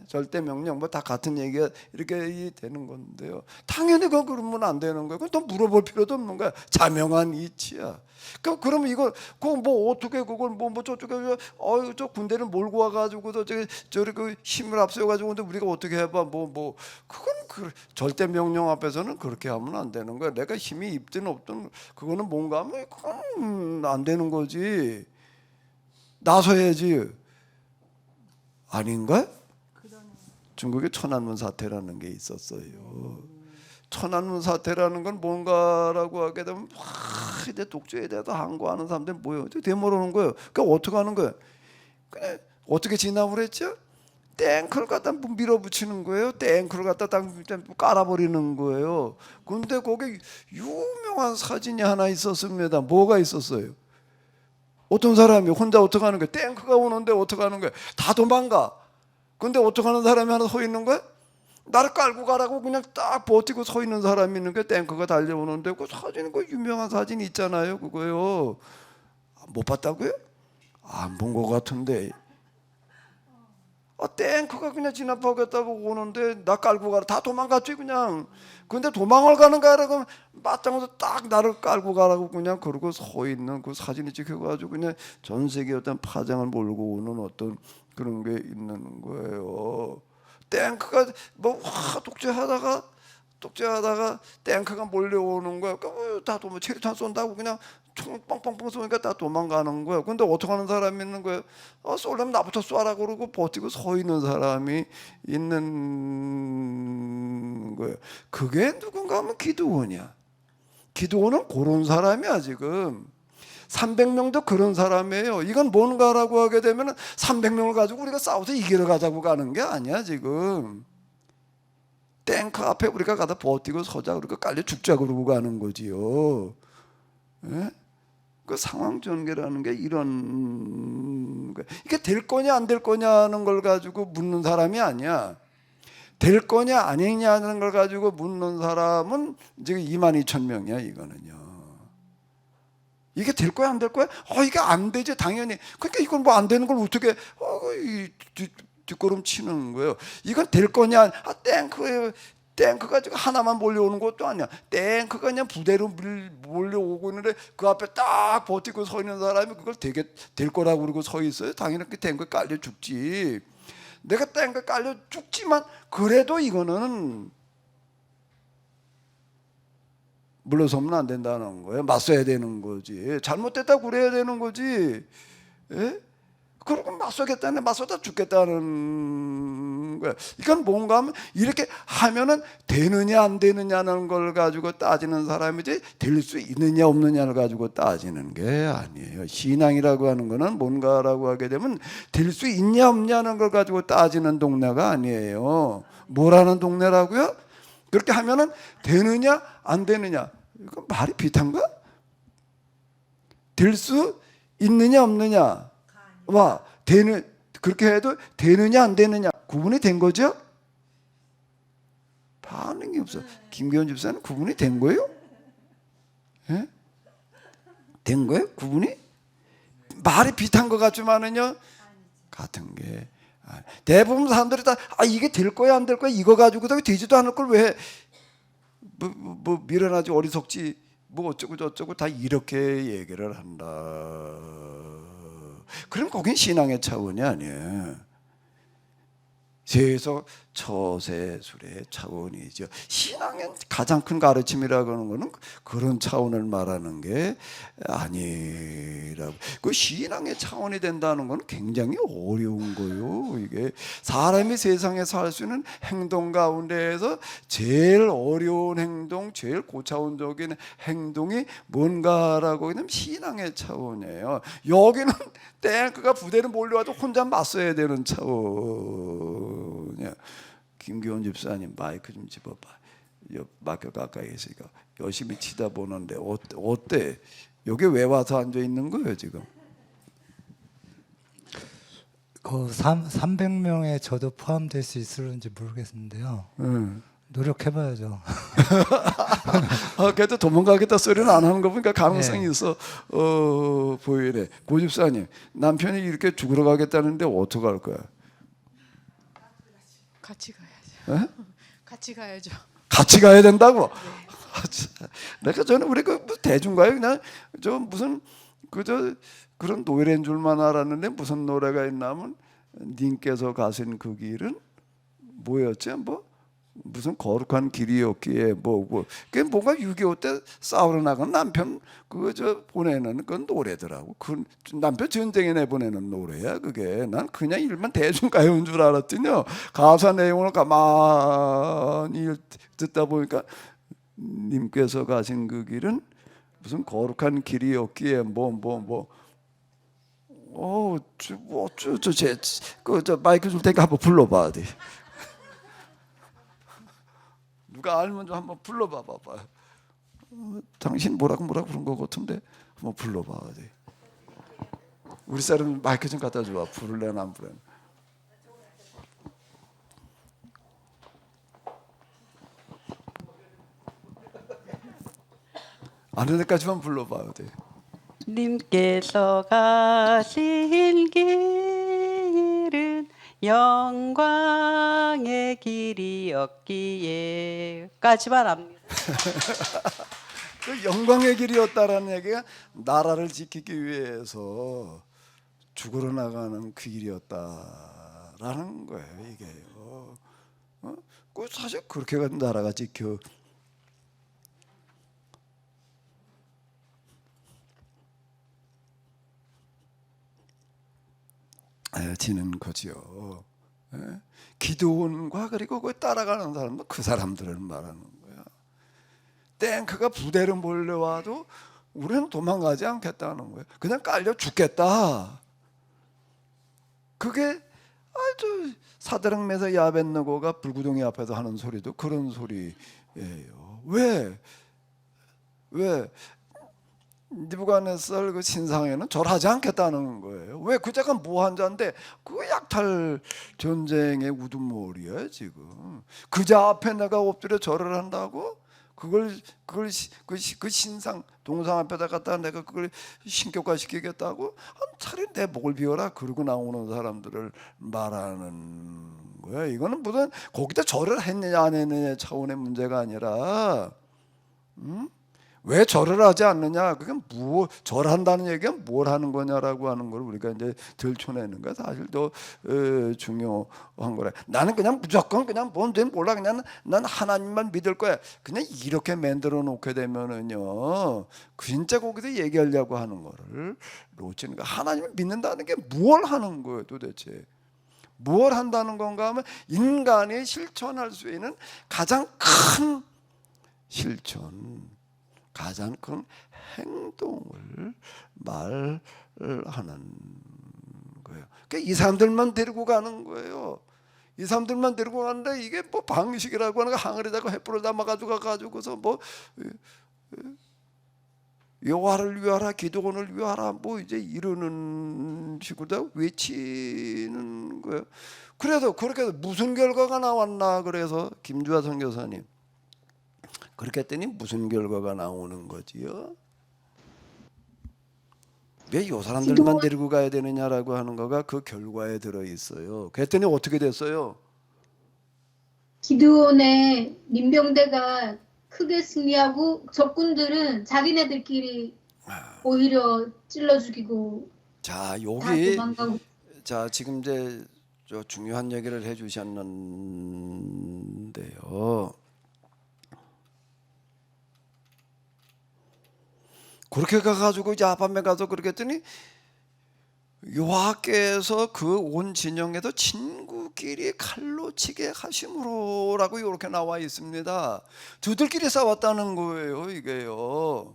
절대 명령 뭐 다 같은 얘기가 이렇게 되는 건데요. 당연히 그거 그러면 안 되는 거예요. 그건 또 물어볼 필요도 없는 거야. 자명한 이치야. 그러면 이거 그거 뭐 어떻게 그걸 뭐 저쪽에 저 군대를 몰고 와가지고 저리 그 힘을 앞세워가지고 근데 우리가 어떻게 해봐 뭐 그건 절대 명령 앞에서는 그렇게 하면 안 되는 거야. 내가 힘이 있든 없든 그거는 뭔가 하면 그건 안 되는 거지. 나서야지. 아닌가? 중국에 천안문 사태라는 게 있었어요. 천안문 사태라는 건 뭔가라고 하게 되면 이제 독재에 대해서 항거하는 사람들 뭐예요? 되물어오는 거예요. 그러니까 어떻게 하는 거예요? 그래, 어떻게 진압을 했죠? 탱크를 갖다 밀어붙이는 거예요. 탱크를 갖다 딱 깔아버리는 거예요. 근데 거기 유명한 사진이 하나 있었습니다. 뭐가 있었어요? 어떤 사람이 혼자 어떻게 하는 거예요? 탱크가 오는데 어떻게 하는 거예요? 다 도망가. 근데 어떻게 하는 사람이 하나 서 있는 거야? 나를 깔고 가라고 그냥 딱 버티고 서 있는 사람이 있는 게 탱크가 달려오는데 그 사진, 그 유명한 사진 있잖아요. 그거요. 못 봤다고요? 안 본 것 같은데. 탱크가 그냥 진압하겠다고 오는데 나 깔고 가라. 다 도망갔지 그냥. 근데 도망을 가는 거야. 그럼 맞장구서 딱 나를 깔고 가라고 그냥 그러고 서 있는 그 사진이 찍혀가지고 그냥 전 세계 어떤 파장을 몰고 오는 어떤 그런 게 있는 거예요. 탱크가 뭐 독재하다가 독재하다가 탱크가 몰려오는 거야. 다 뭐 체류탄 쏜다고 그냥 총 빵빵빵 쏘니까 다 도망가는 거야. 근데 어떻게 하는 사람이 있는 거야? 쏠려면 나부터 쏴라 그러고 버티고 서 있는 사람이 있는 거예요. 그게 누군가 하면 기드온이야. 기드온은 그런 사람이야 지금. 300명도 그런 사람이에요. 이건 뭔가라고 하게 되면 300명을 가지고 우리가 싸워서 이기러 가자고 가는 게 아니야 지금. 탱크 앞에 우리가 가다 버티고 서자 그러고 깔려 죽자 그러고 가는 거지요. 예? 그 상황 전개라는 게 이런 거야. 이게 될 거냐 안 될 거냐는 걸 가지고 묻는 사람이 아니야. 될 거냐 아니냐는 걸 가지고 묻는 사람은 지금 22,000명이야 이거는요. 이게 될 거야 안 될 거야? 이게 안 되지 당연히. 그러니까 이건 뭐 안 되는 걸 어떻게 뒷걸음 치는 거예요. 이건 될 거냐? 탱크가 지금 하나만 몰려오는 것도 아니야. 탱크가 그냥 부대로 몰려오고 있는데 그 앞에 딱 버티고 서 있는 사람이 그걸 되게 될 거라고 그러고 서 있어요. 당연히 그 탱크에 깔려 죽지. 내가 탱크에 깔려 죽지만 그래도 이거는 물러서면 안 된다는 거예요. 맞서야 되는 거지. 잘못됐다 그래야 되는 거지. 예? 그러고 맞서겠다네, 맞서다 죽겠다는 거야. 이건 뭔가 하면 이렇게 하면은 되느냐 안 되느냐는 걸 가지고 따지는 사람이지 될 수 있느냐 없느냐를 가지고 따지는 게 아니에요. 신앙이라고 하는 거는 뭔가라고 하게 되면 될 수 있냐 없냐는 걸 가지고 따지는 동네가 아니에요. 뭐라는 동네라고요? 그렇게 하면은 되느냐 안 되느냐. 이거 말이 비슷한가? 될 수 있느냐 없느냐. 와, 그렇게 해도 되느냐 안 되느냐 구분이 된 거죠? 반응이 없어. 김기현 집사는 구분이 된 거예요? 예? 된 거예요? 구분이? 말이 비슷한 것 같지만은요 같은 게 대부분 사람들이 다 이게 될 거야 안 될 거야 이거 가지고도 되지도 않을 걸 왜 뭐 미련하지 어리석지 뭐 어쩌고 저쩌고 다 이렇게 얘기를 한다. 그럼 거긴 신앙의 차원이 아니에요. 세서 처세술의 차원이죠. 신앙의 가장 큰 가르침이라고 하는 거는 그런 차원을 말하는 게 아니라고. 그 신앙의 차원이 된다는 건 굉장히 어려운 거예요. 이게 사람이 세상에서 할 수 있는 행동 가운데에서 제일 어려운 행동, 제일 고차원적인 행동이 뭔가라고 하면 신앙의 차원이에요. 여기는 탱크가 부대를 몰려와도 혼자 맞서야 되는 차원. 김기원 집사님 마이크 좀 집어봐. 마이크 가까이 있으니까 열심히 치다 보는데 어때? 여기 왜 와서 앉아 있는 거예요 지금? 그 300명에 저도 포함될 수 있을지 모르겠는데요. 노력해봐야죠. 그래도 도망가겠다 소리는 안 하는 거 보니까 가능성이 있어 보이네. 고 집사님 남편이 이렇게 죽으러 가겠다는데 어떻게 할 거야? 같이 가야죠. 에? 같이 가야죠. 같이 가야 된다고? 내가 저는 우리 그 대중가요 그냥 저 무슨 그저 그런 노래인 줄만 알았는데 무슨 노래가 있냐면 님께서 가신 그 길은 뭐였지? 뭐 무슨 거룩한 길이었기에 뭐고 그게 뭔가 6.25 때 싸우러 나간 남편 그거 저 보내는 그 노래더라고. 그 남편 전쟁에 내보내는 노래야 그게. 난 그냥 일반 대중가요인 줄 알았더니요 가사 내용을 가만히 듣다 보니까 님께서 가신 그 길은 무슨 거룩한 길이었기에 저 마이크 줄 테니까 한번 불러봐 어디. 누가 알면 좀 한번 불러봐 봐봐. 당신 뭐라고 그런 거 같은데 한번 불러봐 어디. 우리 사람 마이크 좀 갖다 줘봐. 부를래나 안 부를래나. 아는 데까지만 불러봐 어디. 님께서 가신 길은 영광의 길이었기에 까지만 압니다. 그 영광의 길이었다라는 얘기가 나라를 지키기 위해서 죽으러 나가는 그 길이었다라는 거예요 이게요. 그 사실 그렇게 나라가 지켜 지는 거지요. 예? 기드온과 그리고 그 따라가는 사람은 그 사람들을 말하는 거야. 탱크가 부대를 몰려와도 우리는 도망가지 않겠다는 거예요. 그냥 깔려 죽겠다. 그게 아주 사드락메사 야벳느고가 불구덩이 앞에서 하는 소리도 그런 소리예요. 왜? 느부갓네살 그 신상에는 절하지 않겠다는 거예요. 왜? 그 자가 무한자인데 그 약탈 전쟁의 우두머리야 지금. 그자 앞에 내가 엎드려 절을 한다고? 그 신상 동상 앞에다 갖다 내가 그걸 신격화 시키겠다고? 차라리 내 목을 비워라 그러고 나오는 사람들을 말하는 거야. 이거는 무슨 거기다 절을 했느냐 안 했느냐 차원의 문제가 아니라, 왜 절을 하지 않느냐? 그게 뭐 절한다는 얘기가 뭘 하는 거냐라고 하는 걸 우리가 이제 들춰내는 거 사실 더 중요한 거라. 나는 그냥 무조건 그냥 뭔지 몰라 그냥 난 하나님만 믿을 거야. 그냥 이렇게 만들어 놓게 되면은요, 진짜 거기서 얘기하려고 하는 거를 놓치는 거. 하나님을 믿는다는 게 뭘 하는 거예요, 도대체? 뭘 한다는 건가 하면 인간이 실천할 수 있는 가장 큰 실천. 가장 큰 행동을 말하는 거예요. 그러니까 이 사람들만 데리고 가는 거예요. 이 사람들만 데리고 가는데 이게 뭐 방식이라고 하는 거 항아리다가 횃불을 담아가지고 가지고서 뭐 여호와를 위하라, 기도원을 위하라, 뭐 이제 이러는 식으로 다 외치는 거예요. 그래서 그렇게 해서 무슨 결과가 나왔나? 그래서 김주하 선교사님. 그렇게 했더니 무슨 결과가 나오는 거지요? 왜 이 사람들만 데리고 가야 되느냐라고 하는 거가 그 결과에 들어 있어요. 그랬더니 어떻게 됐어요? 기드온의 민병대가 크게 승리하고 적군들은 자기네들끼리 오히려 찔러 죽이고 자, 다 여기 도망가고. 자 지금 이제 저 중요한 얘기를 해주셨는데요. 그렇게 가가지고 이제 아밤에 가서 그렇게 했더니 여호와께서 그 온 진영에도 친구끼리 칼로 치게 하심으로라고 이렇게 나와 있습니다. 저들끼리 싸웠다는 거예요, 이게요.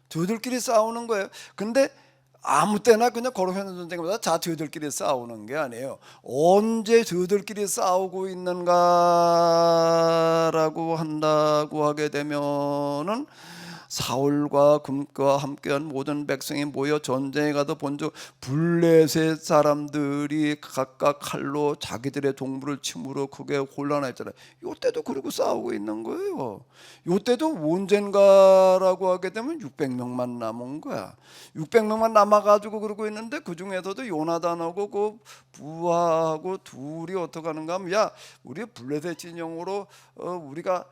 저들끼리 싸우는 거예요. 근데 아무 때나 그냥 거룩한 전쟁보다 저들끼리 싸우는 게 아니에요. 언제 저들끼리 싸우고 있는가라고 한다고 하게 되면은 사울과 금과 함께한 모든 백성이 모여 전쟁에 가도 본즉 블레셋 사람들이 각각 칼로 자기들의 동물을 침으로 크게 혼란했잖아요. 이때도 그러고 싸우고 있는 거예요. 이때도 언젠가라고 하게 되면 600명만 남은 거야. 600명만 남아가지고 그러고 있는데 그 중에서도 요나단하고 그 부하하고 둘이 어떻게 하는가 하면 야 우리 블레셋 진영으로 우리가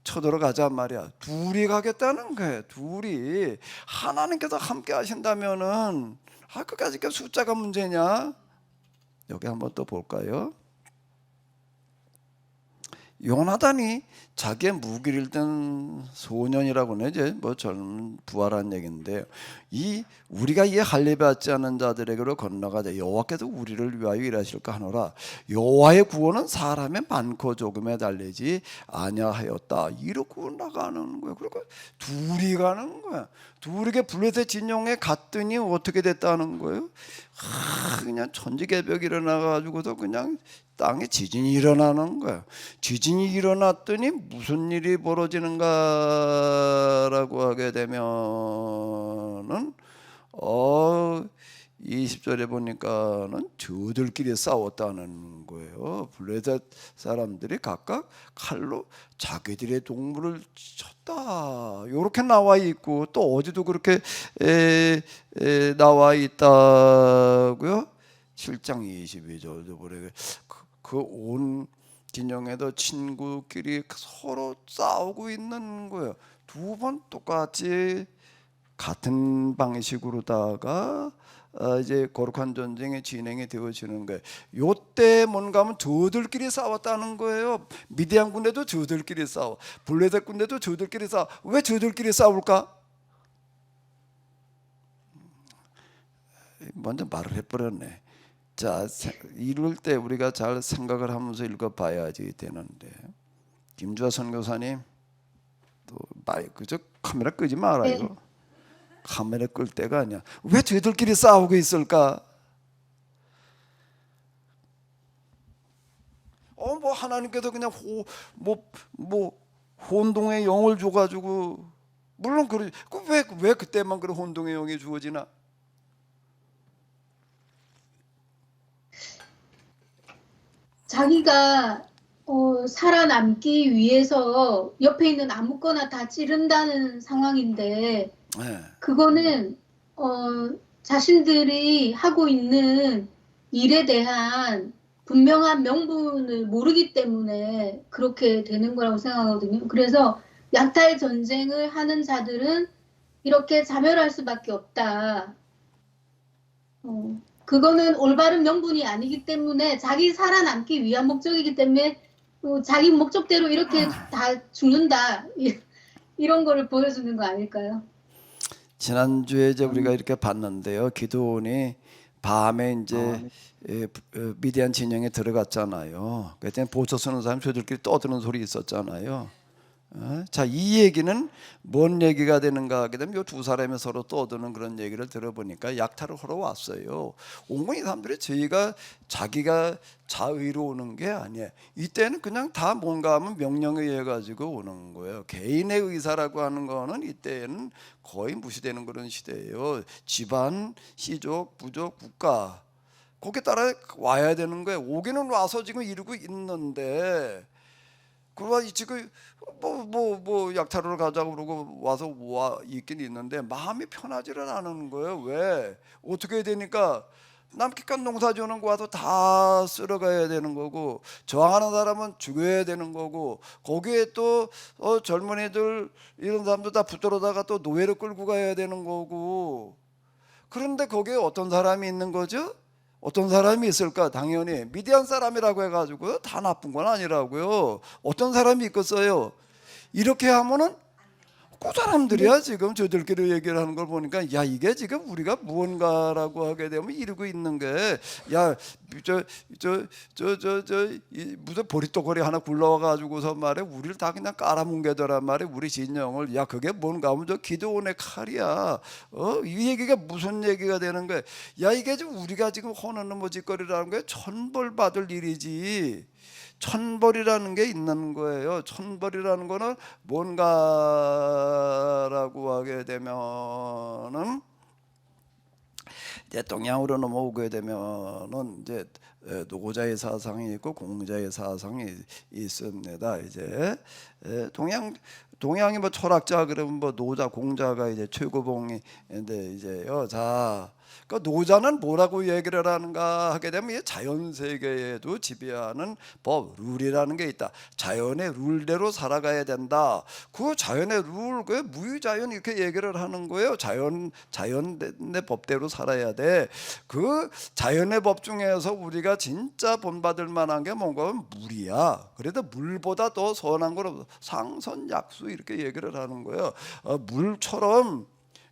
쳐들어가자 말이야. 둘이 가겠다는 거예요. 둘이. 하나님께서 함께 하신다면은 그까짓 게 숫자가 문제냐? 여기 한번 또 볼까요? 요나단이 자기의 무기를 든 소년이라고는 이제 뭐 젊은 부하라는 얘기인데 이 우리가 이 할례 받지 않은 자들에게로 건너가자 여호와께서 우리를 위하여 일하실까 하노라. 여호와의 구원은 사람의 많고 조금에 달리지 아니하였다. 이러고 나가는 거예요. 그러니까 둘이 가는 거야. 둘이게 블레셋 진영에 갔더니 어떻게 됐다는 거예요? 그냥 천지개벽이 일어나가지고서 그냥 땅에 지진이 일어나는 거야. 지진이 일어났더니 무슨 일이 벌어지는가라고 하게 되면은 20절에 보니까는 저들끼리 싸웠다는 거예요. 블레셋 사람들이 각각 칼로 자기들의 동물을 쳤다. 이렇게 나와 있고 또 어디도 그렇게 나와 있다고요. 7장 22절도 보래. 그 온 진영에도 친구끼리 서로 싸우고 있는 거예요. 두 번 똑같이 같은 방식으로다가 이제 거룩한 전쟁이 진행이 되어지는 거예요. 요때 뭔가 하면 저들끼리 싸웠다는 거예요. 미디안 군대도 저들끼리 싸워, 블레셋 군대도 저들끼리 싸워. 왜 저들끼리 싸울까? 먼저 말을 해버렸네. 자, 이럴 때 우리가 잘 생각을 하면서 읽어봐야지 되는데. 김주아 선교사님, 또 그저 카메라 끄지 말아요. 네. 카메라 끌 때가 아니야. 왜 저희들끼리 싸우고 있을까? 뭐 하나님께서 그냥 혼동의 영을 줘가지고, 물론 왜 그때만 그런 혼동의 영이 주어지나? 자기가 살아남기 위해서 옆에 있는 아무거나 다 찌른다는 상황인데 네. 그거는 자신들이 하고 있는 일에 대한 분명한 명분을 모르기 때문에 그렇게 되는 거라고 생각하거든요. 그래서 약탈 전쟁을 하는 자들은 이렇게 자멸할 수밖에 없다. 그거는 올바른 명분이 아니기 때문에 자기 살아남기 위한 목적이기 때문에 자기 목적대로 이렇게 다 죽는다. 이런 거를 보여주는 거 아닐까요? 지난주에 이제 우리가 이렇게 봤는데요. 기드온이 밤에 이제 미디안 진영에 들어갔잖아요. 그때 보초 서는 사람 저들끼리 떠드는 소리 있었잖아요. 자, 이 얘기는 뭔 얘기가 되는가 하게 되면 이 두 사람이 서로 떠드는 그런 얘기를 들어보니까 약탈을 하러 왔어요. 온갖 사람들이 자기가 자의로 오는 게 아니에요. 이때는 그냥 다 뭔가 하면 명령에 의해 가지고 오는 거예요. 개인의 의사라고 하는 거는 이때는 거의 무시되는 그런 시대예요. 집안, 시족, 부족, 국가 거기에 따라 와야 되는 거예요. 오기는 와서 지금 이루고 있는데 그러고 지금 뭐 약탈을 가자고 그러고 와서 와 있긴 있는데 마음이 편하지를 않은 거예요. 왜? 어떻게 되니까 남기껏 농사 지어놓은 거 와서 다 쓸어가야 되는 거고 저항하는 사람은 죽여야 되는 거고 거기에 또 젊은이들 이런 사람들 다 붙들어다가 또 노예를 끌고 가야 되는 거고 그런데 거기에 어떤 사람이 있는 거죠? 어떤 사람이 있을까? 당연히 미디안 사람이라고 해가지고 다 나쁜 건 아니라고요. 어떤 사람이 있겠어요? 이렇게 하면은 그 사람들이야 지금 저들끼리 얘기를 하는 걸 보니까 야 이게 지금 우리가 무언가라고 하게 되면 이러고 있는 게 야 무슨 보리떡거리 하나 굴러와 가지고서 말해 우리를 다 그냥 깔아뭉개더란 말이야 우리 진영을. 야 그게 뭔가 하면 저 기드온의 칼이야. 이 얘기가 무슨 얘기가 되는 거야? 야 이게 지금 우리가 지금 허는 뭐 짓거리라는 게 천벌받을 일이지. 천벌이라는 게 있는 거예요. 천벌이라는 거는 뭔가라고 하게 되면은 이제 동양으로 넘어오게 되면은 이제 노고자의 사상이 있고 공자의 사상이 있습니다. 이제 동양이 뭐 철학자 그러면 뭐 노자 공자가 이제 최고봉인데 이제요. 자. 그 노자는 뭐라고 얘기를 하는가 하게 되면 자연 세계에도 지배하는 법, 룰이라는 게 있다. 자연의 룰대로 살아가야 된다. 그 자연의 룰, 그 무유자연 이렇게 얘기를 하는 거예요. 자연의 법대로 살아야 돼. 그 자연의 법 중에서 우리가 진짜 본받을 만한 게 뭔가 하면 물이야. 그래도 물보다 더 선한 거로 상선약수 이렇게 얘기를 하는 거예요. 물처럼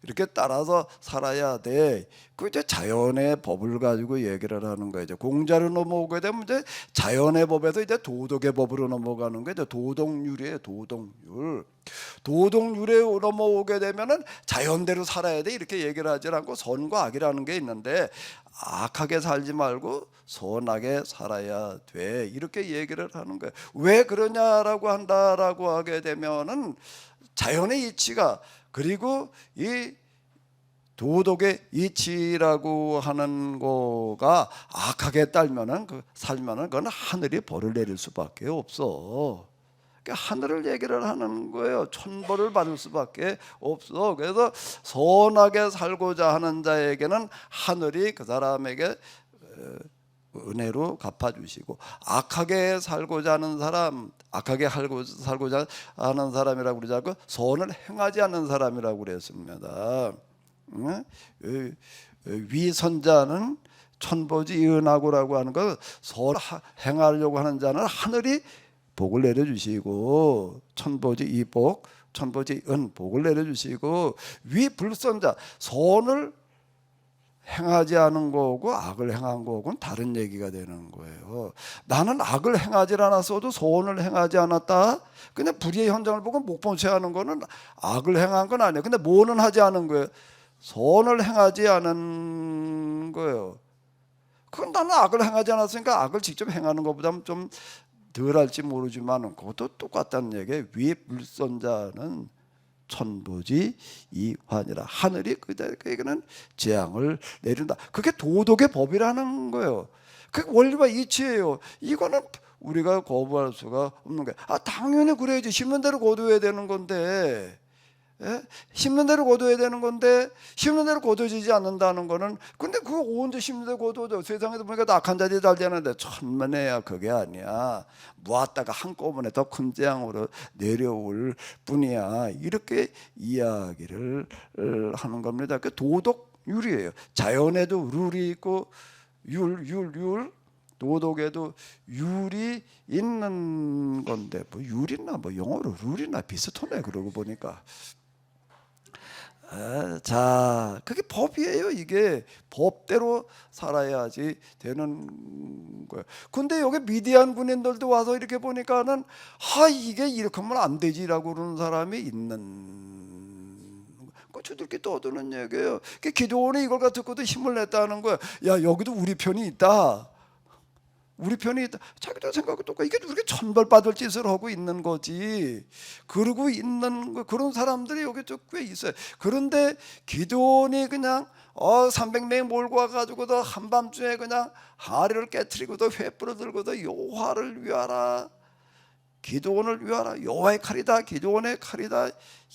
이렇게 따라서 살아야 돼. 그 이제 자연의 법을 가지고 얘기를 하는 거예요. 이제 공자로 넘어오게 되면 이제 자연의 법에서 이제 도덕의 법으로 넘어가는 거예요. 도덕률이에요. 도덕률. 도덕률에 넘어오게 되면은 자연대로 살아야 돼. 이렇게 얘기를 하지 않고 선과 악이라는 게 있는데 악하게 살지 말고 선하게 살아야 돼. 이렇게 얘기를 하는 거예요. 왜 그러냐라고 한다라고 하게 되면은 자연의 이치가 그리고 이 도덕의 이치라고 하는 거가 악하게 살면은 그건 하늘이 벌을 내릴 수밖에 없어. 그러니까 하늘을 얘기를 하는 거예요. 천벌을 받을 수밖에 없어. 그래서 선하게 살고자 하는 자에게는 하늘이 그 사람에게 은혜로 갚아주시고 악하게 살고자 하는 사람, 악하게 살고자 하는 사람이라고 그러지 않고 선을 행하지 않는 사람이라고 그랬습니다. 위선자는 천보지 은하고라고 하는 거, 서로 행하려고 하는 자는 하늘이 복을 내려주시고, 천보지 이복, 천보지 은 복을 내려주시고, 위불선자 선을 행하지 않은 거고 악을 행한 거고는 다른 얘기가 되는 거예요. 나는 악을 행하지 않았어도 선을 행하지 않았다. 근데 불의의 현장을 보고 목본체하는 거는 악을 행한 건 아니에요. 근데 뭐는 하지 않은 거예요? 선을 행하지 않은 거예요. 그건 나는 악을 행하지 않았으니까 악을 직접 행하는 것보다는 좀 덜할지 모르지만 그것도 똑같다는 얘기예요. 위에 불선자는 천보지 이환이라, 하늘이 그에게는 재앙을 내린다. 그게 도덕의 법이라는 거예요. 그 원리와 이치예요. 이거는 우리가 거부할 수가 없는 거예요. 당연히 그래야지. 심는 대로 거둬야 되는 건데, 심는 대로 거둬야 되는 건데 심는 대로 거둬지지 않는다는 거는, 근데 그거 언제 심는 대로 거둬져? 세상에서 보니까 악한 자들이 잘 되는데 천만에야 그게 아니야. 모았다가 한꺼번에 더 큰 재앙으로 내려올 뿐이야. 이렇게 이야기를 하는 겁니다. 그 도덕률이에요. 자연에도 룰이 있고 율 도덕에도 율이 있는 건데, 뭐 율이나 뭐 영어로 룰이나 비슷하네 그러고 보니까. 자, 그게 법이에요. 이게 법대로 살아야지 되는 거예요. 근데 여기 미디안 군인들도 와서 이렇게 보니까는 이게 이렇게 하면 안 되지라고 그러는 사람이 있는, 저들끼리 떠드는 얘기예요. 기도원이 이걸 듣고도 힘을 냈다는 거야. 야, 여기도 우리 편이 있다. 우리 편이 있다. 자기도 생각하고 똑같아. 이게 우리가 천벌받을 짓을 하고 있는 거지. 그러고 있는 거, 그런 사람들이 여기 좀 꽤 있어요. 그런데 기도원이 그냥 300명 몰고 와가지고도 한밤중에 그냥 하리를 깨트리고도 횃불을 들고도 여호와를 위하라, 기도원을 위하라, 여호와의 칼이다, 기도원의 칼이다.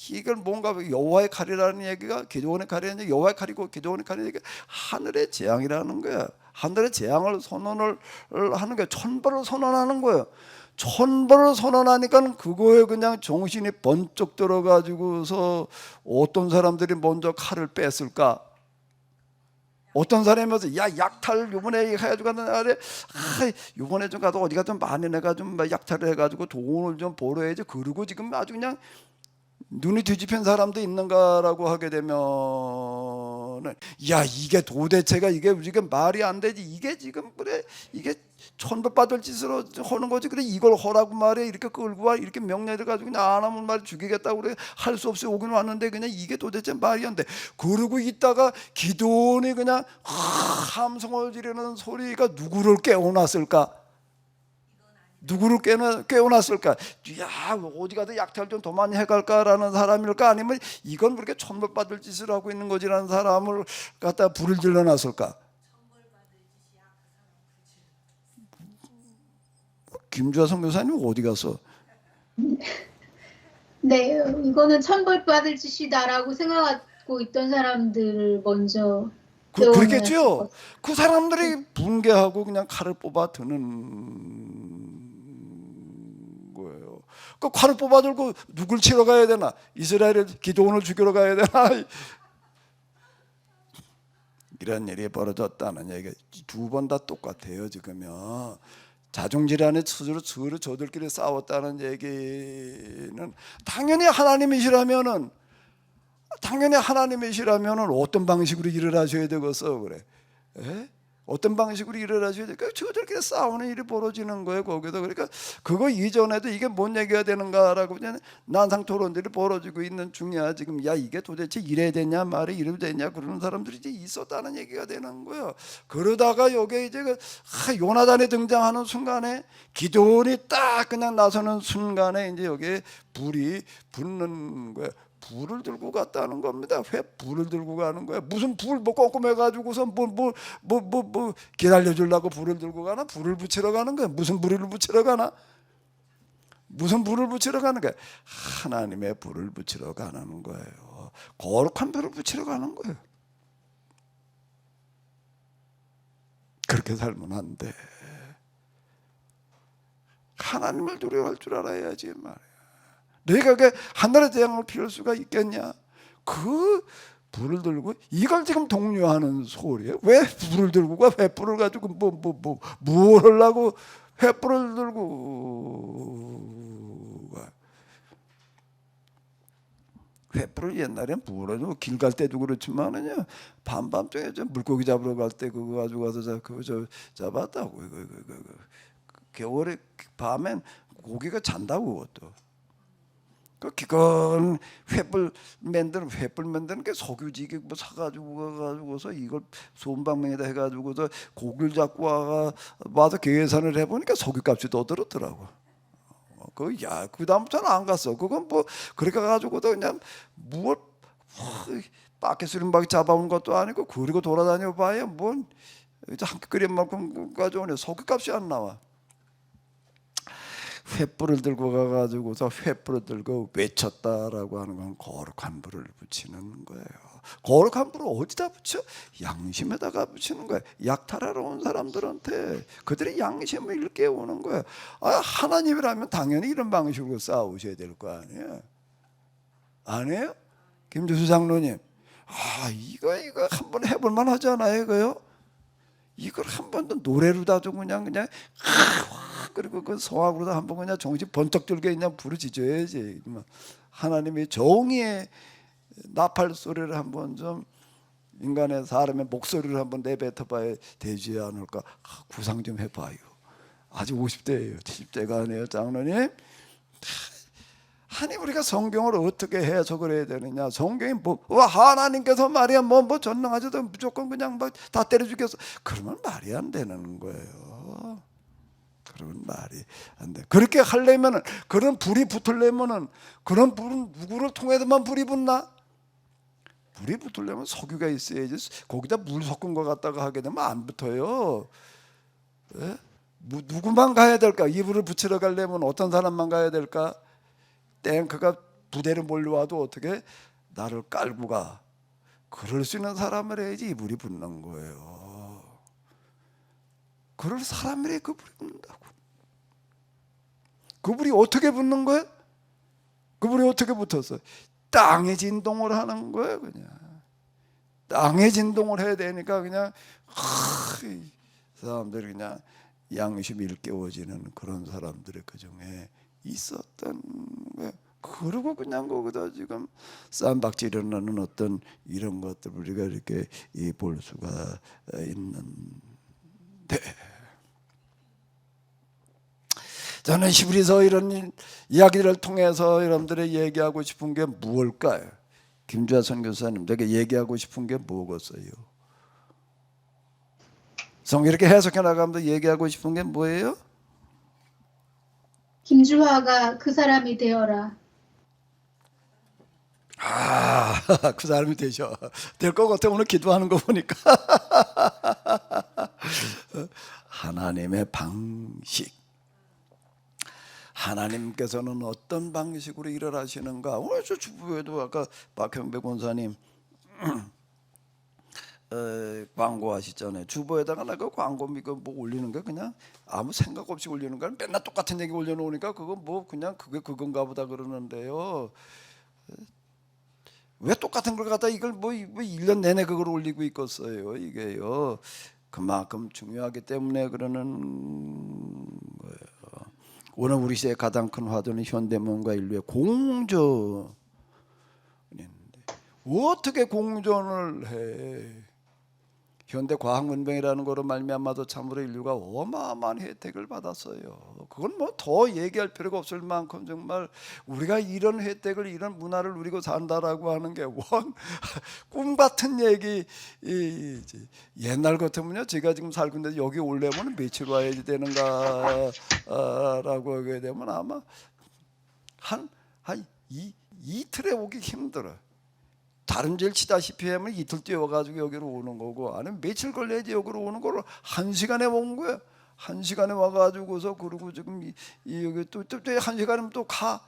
이걸 뭔가 여호와의 칼이라는 얘기가, 기도원의 칼이라는 여호와의 칼이고 기도원의 칼이라는 얘기가 하늘의 재앙이라는 거야. 하늘의 재앙을 선언을 하는 거예요. 천벌을 선언하는 거예요. 천벌을 선언하니까 그거에 그냥 정신이 번쩍 들어가지고서 어떤 사람들이 먼저 칼을 뺐을까? 어떤 사람이 와서 야, 약탈 요번에 해가지고 하는데, 요번에 좀 가도 어디가 좀 많이 내가 좀 약탈을 해가지고 돈을 좀 벌어야지. 그러고 지금 아주 그냥 눈이 뒤집힌 사람도 있는가라고 하게 되면은, 야, 이게 도대체가 이게 말이 안 되지. 이게 지금 그래, 이게 천벌받을 짓으로 하는 거지. 그래, 이걸 하라고 말해. 이렇게 끌고 와, 이렇게 명령해 가지고 그냥 안 하면 말 죽이겠다고 그래. 할 수 없이 오긴 왔는데 그냥 이게 도대체 말이 안 돼. 그러고 있다가 기도원이 그냥 함성을 지르는 소리가 누구를 깨워놨을까? 누구를 깨워놨을까? 야, 어디 가도 약탈 좀 더 많이 해갈까라는 사람일까? 아니면 이건 그렇게 천벌받을 짓을 하고 있는 거지라는 사람을 갖다 불을 질러놨을까? 김주아 선교사님 어디 갔어? 네, 이거는 천벌받을 짓이다라고 생각하고 있던 사람들 먼저 그렇겠죠. 그 사람들이 분개하고 그냥 칼을 뽑아 드는 거예요. 그 칼을 뽑아 들고 누굴 치러 가야 되나? 이스라엘의 기도원을 죽이러 가야 되나? 이런 일이 벌어졌다는 얘기 두 번 다 똑같아요. 지금요. 자중질환의 수주로 서로 저들끼리 싸웠다는 얘기는 당연히 하나님이시라면은 어떤 방식으로 일을 하셔야 되겠어? 그래. 어떤 방식으로 일을 하셔야 될까? 저들끼리 싸우는 일이 벌어지는 거예요. 거기서. 그러니까 그거 이전에도 이게 뭔 얘기가 되는가라고 그냥 난상 토론들이 벌어지고 있는 중이야. 지금 야, 이게 도대체 이래야 되냐 말이 이래야 되냐 그러는 사람들이 이제 있었다는 얘기가 되는 거예요. 그러다가 여기에 이제 요나단이 등장하는 순간에, 기도원이 딱 그냥 나서는 순간에 이제 여기에 불이 붙는 거예요. 불을 들고 갔다는 겁니다. 왜 불을 들고 가는 거야? 무슨 불 꼼꼼해 가지고서 뭐 기다려 주려고 불을 들고 가나? 불을 붙이러 가는 거야. 무슨 불을 붙이러 가나? 무슨 불을 붙이러 가는 거야? 하나님의 불을 붙이러 가는 거예요. 거룩한 불을 붙이러 가는 거예요. 그렇게 살면 안 돼. 하나님을 두려워할 줄 알아야지 말이야. 너희가 그 하늘의 재앙을 피할 수가 있겠냐? 그 불을 들고 이걸 지금 독려하는 소리예요. 왜 불을 들고 가? 횃불을 가지고 뭘 하려고 횃불을 들고 가? 횃불을 옛날엔 뭐라고 길 갈 때도 그렇지만은요 밤밤중에 저 물고기 잡으러 갈 때 그거 가지고 가서 그거 저 잡았다고 겨울에 밤엔 고기가 잔다고 그것도. 그 기건 횃불 만드는 게 석유지기 뭐 사가지고 가가지고서 이걸 솜방망에다 해가지고서 고기를 잡고 와서 계산을 해보니까 석유값이 더 들었더라고. 그 다음부터는 안 갔어. 그건 뭐 그렇게 가지고도 그냥 뭘 빠켓수림박 잡아온 것도 아니고 그리고 돌아다녀 봐야 뭔 한 끓임만큼 가져오네. 석유값이 안 나와. 횃불을 들고 가가지고서 횃불을 들고 외쳤다라고 하는 건 거룩한 불을 붙이는 거예요. 거룩한 불을 어디다 붙여? 양심에다가 붙이는 거예요. 약탈하러 온 사람들한테 그들의 양심을 일깨우는 거예요. 하나님이라면 당연히 이런 방식으로 싸우셔야 될 거 아니에요? 아니에요? 김주수 장로님, 이거 한번 해볼만 하잖아요, 이거요. 이걸 한 번 더 노래로다도 그냥 그리고 그 성악으로도 한번 그냥 정신 번쩍 들게 그냥 부르짖어야지. 하나님의 정의의 나팔 소리를 한번 좀 인간의 사람의 목소리를 한번 내뱉어봐야 되지 않을까. 구상 좀 해봐요. 아직 50대예요. 70대가 아니에요, 장로님. 아니 우리가 성경을 어떻게 해석을 해야 되느냐? 성경이 하나님께서 말이야 뭐 전능하셔도 무조건 그냥 다 때려 죽였어. 그러면 말이 안 되는 거예요. 그러면 말이 안 돼. 그렇게 하려면은 그런 불이 붙으려면은 그런 불은 누구를 통해서만 불이 붙나? 불이 붙으려면 석유가 있어야지. 거기다 물 섞은 거 갖다가 하게 되면 안 붙어요. 예? 누구만 가야 될까? 이 불을 붙이러 가려면 어떤 사람만 가야 될까? 탱크가 부대를 몰려와도 어떻게 나를 깔고 가? 그럴 수 있는 사람을 해야지 이 불이 붙는 거예요. 그럴 사람을 해야 그 불이 붙는다고. 그 불이 어떻게 붙는 거예요? 그 불이 어떻게 붙었어? 땅에 진동을 하는 거예요. 그냥 땅에 진동을 해야 되니까 그냥 사람들이 그냥 양심이 일깨워지는 그런 사람들의 그 중에 있었던 거예요. 그리고 그냥 거기다 지금 쌈박질 일어나는 어떤 이런 것들 우리가 이렇게 볼 수가 있는데, 저는 히브리서 이런 이야기를 통해서 여러분들이 얘기하고 싶은 게 무엇일까요? 김주하 선교사님, 내가 얘기하고 싶은 게 뭐겠어요? 성경 이렇게 해석해 나가면서 얘기하고 싶은 게 뭐예요? 김주하가 그 사람이 되어라. 그 사람이 되셔. 될 것 같아. 오늘 기도하는 거 보니까. 하나님의 방식. 하나님께서는 어떤 방식으로 일을 하시는가? 오늘 저 주부에도 아까 박현배 권사님 광고하시잖아요. 주보에다가 내가 광고 뭐 올리는 거 그냥 아무 생각 없이 올리는 거야. 맨날 똑같은 얘기 올려놓으니까 그거 뭐 그냥 그게 그건가 보다 그러는데요. 왜 똑같은 걸 갖다 이걸 뭐 1년 내내 그걸 올리고 있겠어요. 이게요. 그만큼 중요하기 때문에 그러는 거예요. 오늘 우리 시대의 가장 큰 화두는 현대문과 인류의 공존인데 어떻게 공존을 해? 현대 과학 문명이라는 거로 말미암아도 참으로 인류가 어마어마한 혜택을 받았어요. 그건 뭐 더 얘기할 필요가 없을 만큼 정말 우리가 이런 혜택을 이런 문화를 누리고 산다라고 하는 게 꿈 같은 얘기이지. 옛날 같으면요, 제가 지금 살고 있는데 여기 오려면 며칠 와야 되는가라고 하게 되면 아마 한 이틀에 오기 힘들어. 다른 질 치다시피 하면 이틀 뛰어가지고 여기로 오는 거고, 아니면 며칠 걸려야지 여기로 오는 걸 1시간에 온 거야. 1시간에 와가지고서 그러고 지금 여기 또 1시간이면 또 가.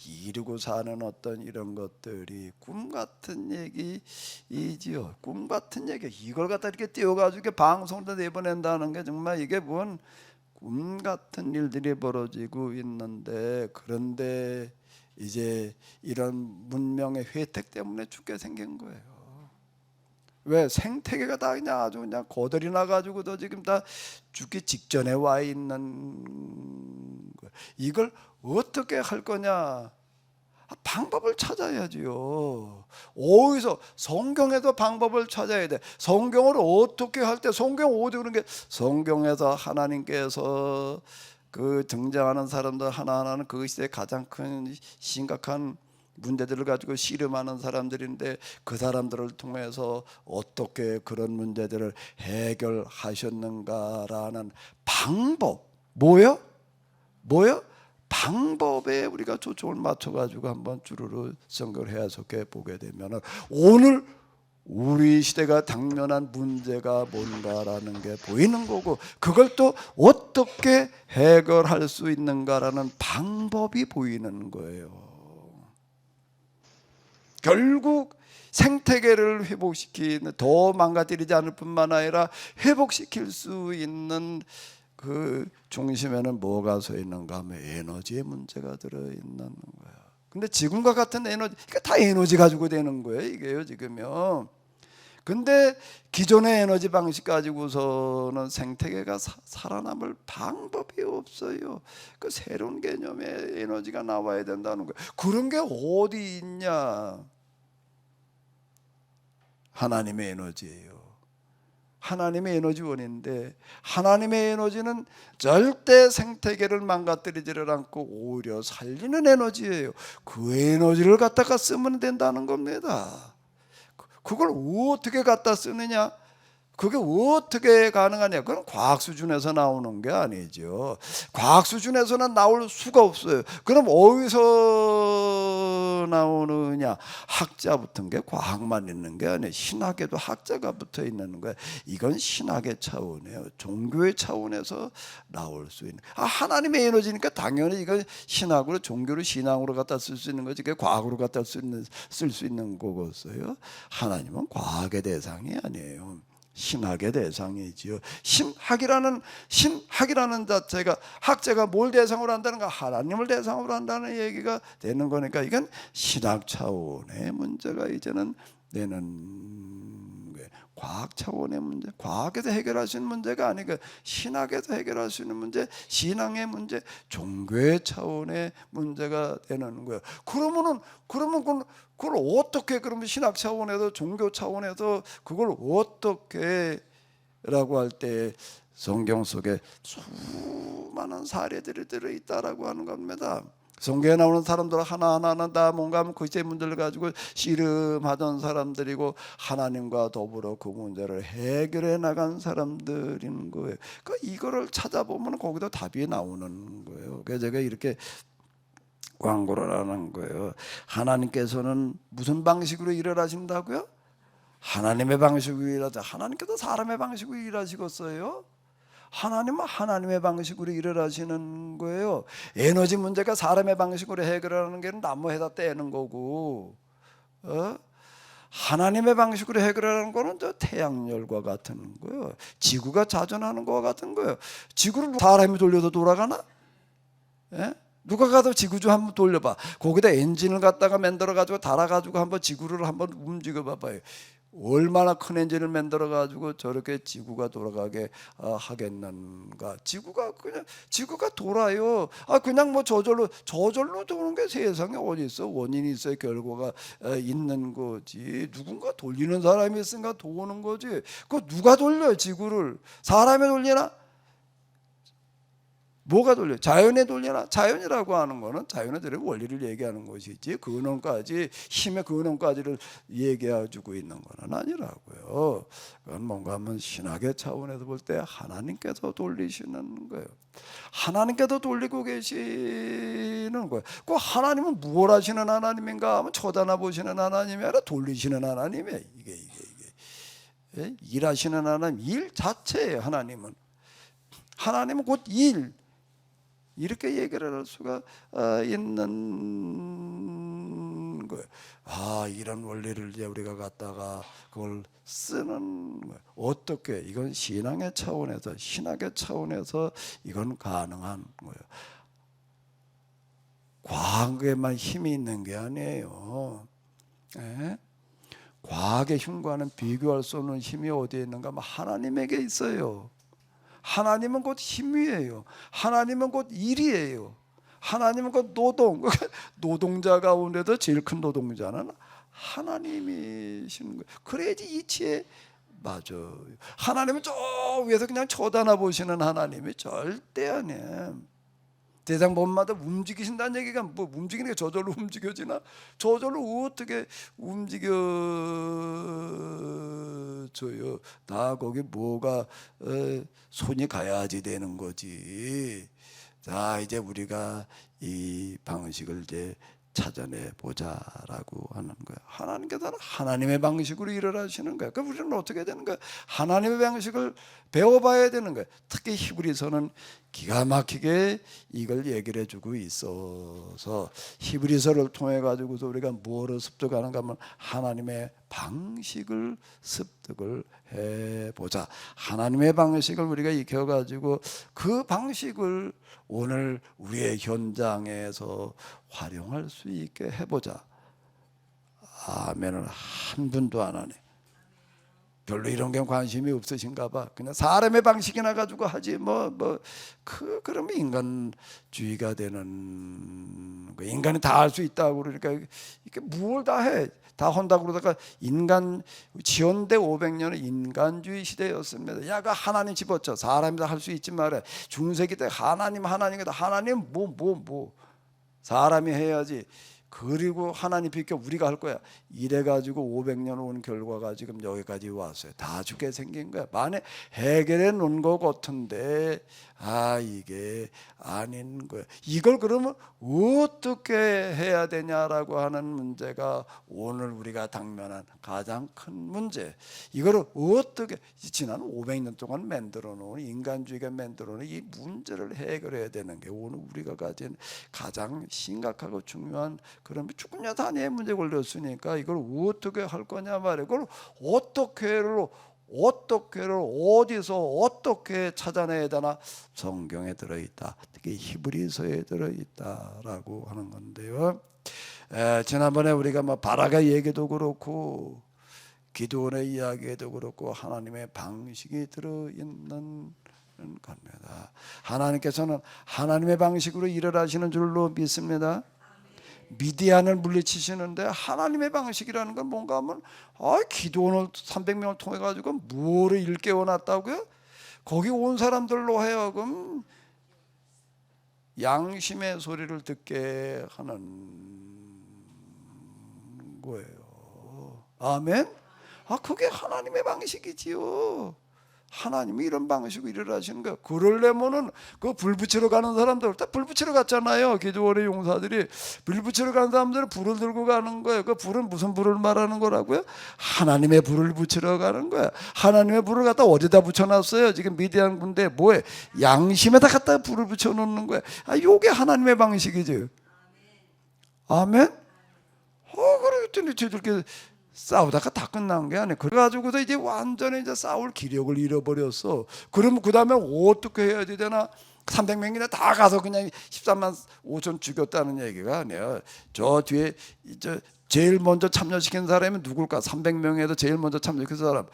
이러고 사는 어떤 이런 것들이 꿈 같은 얘기이지요. 꿈 같은 얘기. 이걸 갖다 이렇게 띄워가지고 방송도 내보낸다는 게 정말 이게 뭔 꿈 같은 일들이 벌어지고 있는데, 그런데 이제 이런 문명의 혜택 때문에 죽게 생긴 거예요. 왜 생태계가 다 그냥 아주 그냥 거들이 나가지고도 지금 다 죽기 직전에 와 있는 거야. 이걸 어떻게 할 거냐? 방법을 찾아야지요. 어디서? 성경에도 방법을 찾아야 돼. 성경을 어떻게 할 때, 성경 어디 그런 게, 성경에서 하나님께서 그 등장하는 사람들 하나하나는 그 시대의 가장 큰 심각한 문제들을 가지고 씨름하는 사람들인데, 그 사람들을 통해서 어떻게 그런 문제들을 해결하셨는가라는 방법. 뭐요? 방법에 우리가 초점을 맞춰가지고 한번 주르르 성경을 해석해 보게 되면 오늘 우리 시대가 당면한 문제가 뭔가라는 게 보이는 거고, 그걸 또 어떻게 해결할 수 있는가라는 방법이 보이는 거예요. 결국 생태계를 회복시키는, 더 망가뜨리지 않을 뿐만 아니라 회복시킬 수 있는 그 중심에는 뭐가 서 있는가 하면 에너지의 문제가 들어있는 거야. 근데 지금과 같은 에너지, 그러니까 다 에너지 가지고 되는 거예요, 이게요, 지금요. 근데 기존의 에너지 방식 가지고서는 생태계가 살아남을 방법이 없어요. 그 새로운 개념의 에너지가 나와야 된다는 거예요. 그런 게 어디 있냐? 하나님의 에너지예요. 하나님의 에너지원인데, 하나님의 에너지는 절대 생태계를 망가뜨리지를 않고 오히려 살리는 에너지예요. 그 에너지를 갖다가 쓰면 된다는 겁니다. 그걸 어떻게 갖다 쓰느냐? 그게 어떻게 가능하냐? 그건 과학 수준에서 나오는 게 아니죠. 과학 수준에서는 나올 수가 없어요. 그럼 어디서 나오느냐? 학자 붙은 게 과학만 있는 게 아니에요. 신학에도 학자가 붙어 있는 거예요. 이건 신학의 차원이에요. 종교의 차원에서 나올 수 있는. 하나님의 에너지니까 당연히 이건 신학으로, 종교를 신앙으로 갖다 쓸 수 있는 거지. 그게 과학으로 갖다 쓸 수 있는 거겠어요. 하나님은 과학의 대상이 아니에요. 신학의 대상이지요. 신학이라는 자체가, 학자가 뭘 대상으로 한다는가? 하나님을 대상으로 한다는 얘기가 되는 거니까, 이건 신학 차원의 문제가 이제는 되는 거예요. 과학 차원의 문제, 과학에서 해결할 수 있는 문제가 아니고 신학에서 해결할 수 있는 문제, 신앙의 문제, 종교의 차원의 문제가 되는 거예요. 그러면 그걸 어떻게, 그러면 신학 차원에서, 종교 차원에서 그걸 어떻게 라고 할 때 성경 속에 수많은 사례들이 들어있다라고 하는 겁니다. 성경에 나오는 사람들 하나하나는 다 뭔가 그 시대 문제를 가지고 씨름하던 사람들이고, 하나님과 더불어 그 문제를 해결해 나간 사람들인 거예요. 그러니까 이거를 찾아보면 거기도 답이 나오는 거예요. 그래서 제가 이렇게 광고를 하는 거예요. 하나님께서는 무슨 방식으로 일을 하신다고요? 하나님의 방식으로 일하자. 하나님께서 사람의 방식으로 일하시겠어요? 하나님은 하나님의 방식으로 일을 하시는 거예요. 에너지 문제가 사람의 방식으로 해결하는 게 나무에다 떼는 거고, 하나님의 방식으로 해결하는 거는 저 태양열과 같은 거예요. 지구가 자전하는 거와 같은 거예요. 지구를 사람이 돌려도 돌아가나? 예? 누가 가도 지구 좀 한번 돌려봐. 거기다 엔진을 갖다가 만들어 가지고 달아 가지고 한번 지구를 한번 움직여 봐봐요. 얼마나 큰 엔진을 만들어 가지고 저렇게 지구가 돌아가게 하겠는가? 지구가 돌아요. 그냥 뭐 저절로 도는 게 세상에 어디 있어? 원인이 있어야 결과가 있는 거지. 누군가 돌리는 사람이 있으니까 도는 거지. 그 누가 돌려 지구를? 사람이 돌리나? 뭐가 돌려? 자연에 돌려나? 자연이라고 하는 거는 자연의 원리를 얘기하는 것이지, 근원까지, 힘의 근원까지를 얘기해주고 있는 거는 아니라고요. 그건 뭔가 하면 신학의 차원에서 볼 때 하나님께서 돌리시는 거예요. 하나님께서 돌리고 계시는 거예요. 그 하나님은 무엇 하시는 하나님인가 하면 쳐다나 보시는 하나님이 아니라 돌리시는 하나님이에요. 이게 일하시는 하나님, 일 자체예요. 하나님은 곧 일, 이렇게 얘기를 할 수가 있는 거예요. 이런 원리를 이제 우리가 갖다가 그걸 쓰는 거예요. 어떻게? 이건 신앙의 차원에서, 신학의 차원에서 이건 가능한 거예요. 과학에만 힘이 있는 게 아니에요. 과학의 힘과는 비교할 수 없는 힘이 어디에 있는가 하면 하나님에게 있어요. 하나님은 곧 힘이에요. 하나님은 곧 일이에요. 하나님은 곧 노동. 노동자 가운데도 제일 큰 노동자는 하나님이시는 거예요. 그래야지 이치에 맞아요. 하나님은 저 위에서 그냥 쳐다나 보시는 하나님이 절대 아니에요. 세상 몸마다 움직이신다는 얘기가 뭐 움직이는 게 저절로 움직여지나? 저절로 어떻게 움직여져요? 다 거기 뭐가 손이 가야지 되는 거지. 자, 이제 우리가 이 방식을 이제 찾아내 보자라고 하는 거야. 하나님께서는 하나님의 방식으로 일을 하시는 거야. 그럼 우리는 어떻게 되는 거야? 하나님의 방식을 배워봐야 되는 거야. 특히 히브리서는 기가 막히게 이걸 얘기를 해주고 있어서 히브리서를 통해 가지고서 우리가 뭐를 습득하는가 하면 하나님의 방식을 습득을 해보자. 하나님의 방식을 우리가 익혀가지고 그 방식을 오늘 우리의 현장에서 활용할 수 있게 해보자. 아멘을 한 분도 안 하네. 별로 이런 게 관심이 없으신가 봐. 그냥 사람의 방식이나 가지고 하지 그러면 인간주의가 되는 거. 인간이 다 할 수 있다고 그러니까 이렇게 뭘 다 해. 다 한다고 그러다가 인간 지원대 500년은 인간주의 시대였습니다. 야, 그 하나님 집어쳐. 사람이 다 할 수 있지 말해. 중세기 때 하나님이다. 하나님 뭐 사람이 해야지. 그리고 하나님 비켜 우리가 할 거야. 이래가지고 500년 온 결과가 지금 여기까지 왔어요. 다 죽게 생긴 거야. 만에 해결해 놓은 것 같은데 이게 아닌 거야. 이걸 그러면 어떻게 해야 되냐라고 하는 문제가 오늘 우리가 당면한 가장 큰 문제. 이거를 어떻게 지난 500년 동안 만들어 놓은 인간주의가 만들어 놓은 이 문제를 해결해야 되는 게 오늘 우리가 가진 가장 심각하고 중요한 그런 죽냐 사냐의 문제 걸렸으니까 이걸 어떻게 할 거냐 말이에요. 그걸 어떻게를 어디서 어떻게 찾아내야 되나? 성경에 들어있다. 특히 히브리서에 들어있다라고 하는 건데요. 지난번에 우리가 바라가 얘기도 그렇고 기드온의 이야기에도 그렇고 하나님의 방식이 들어있는 겁니다. 하나님께서는 하나님의 방식으로 일을 하시는 줄로 믿습니다. 미디안을 물리치시는데 하나님의 방식이라는 건 뭔가 하면 기드온을 300명을 통해 가지고 뭐를 일깨워 놨다고요? 거기 온 사람들로 하여금 양심의 소리를 듣게 하는 거예요. 아멘. 그게 하나님의 방식이지요. 하나님이 이런 방식으로 일을 하시는 거예요. 그러려면은 그 불 붙이러 가는 사람들 다 불 붙이러 갔잖아요. 기드온의 용사들이 불 붙이러 가는 사람들은 불을 들고 가는 거예요. 그 불은 무슨 불을 말하는 거라고요? 하나님의 불을 붙이러 가는 거야. 하나님의 불을 갖다 어디다 붙여놨어요? 지금 미디안 군대 뭐해? 양심에다 갖다 불을 붙여놓는 거야. 요게 하나님의 방식이죠. 아멘. 그랬더니 저들께 싸우다가 다 끝난 게 아니에요. 그래가지고서 이제 완전히 이제 싸울 기력을 잃어버렸어. 그러면 그 다음에 어떻게 해야 되나? 300명이나 다 가서 그냥 13만 5천 죽였다는 얘기가 아니에요. 저 뒤에 제일 먼저 참여시킨 사람이 누굴까? 300명에도 제일 먼저 참여시킨 사람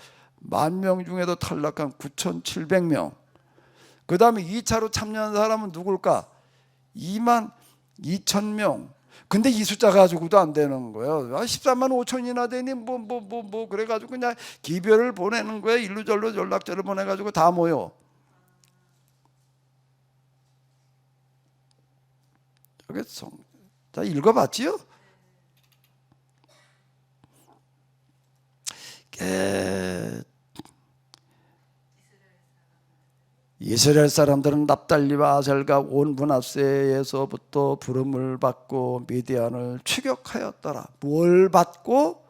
10,000명 중에도 탈락한 9,700명. 그 다음에 2차로 참여한 사람은 누굴까? 22,000명. 근데 이 숫자 가지고도 안 되는 거예요. 13만 5천이나 되니 뭐 그래가지고 그냥 기별을 보내는 거예요. 일루절로 연락처를 보내가지고 다 모여. 여기 자 읽어봤지요? 이스라엘 사람들은 납달리와 아셀과 온 므낫세에서부터 부름을 받고 미디안을 추격하였더라. 뭘 받고?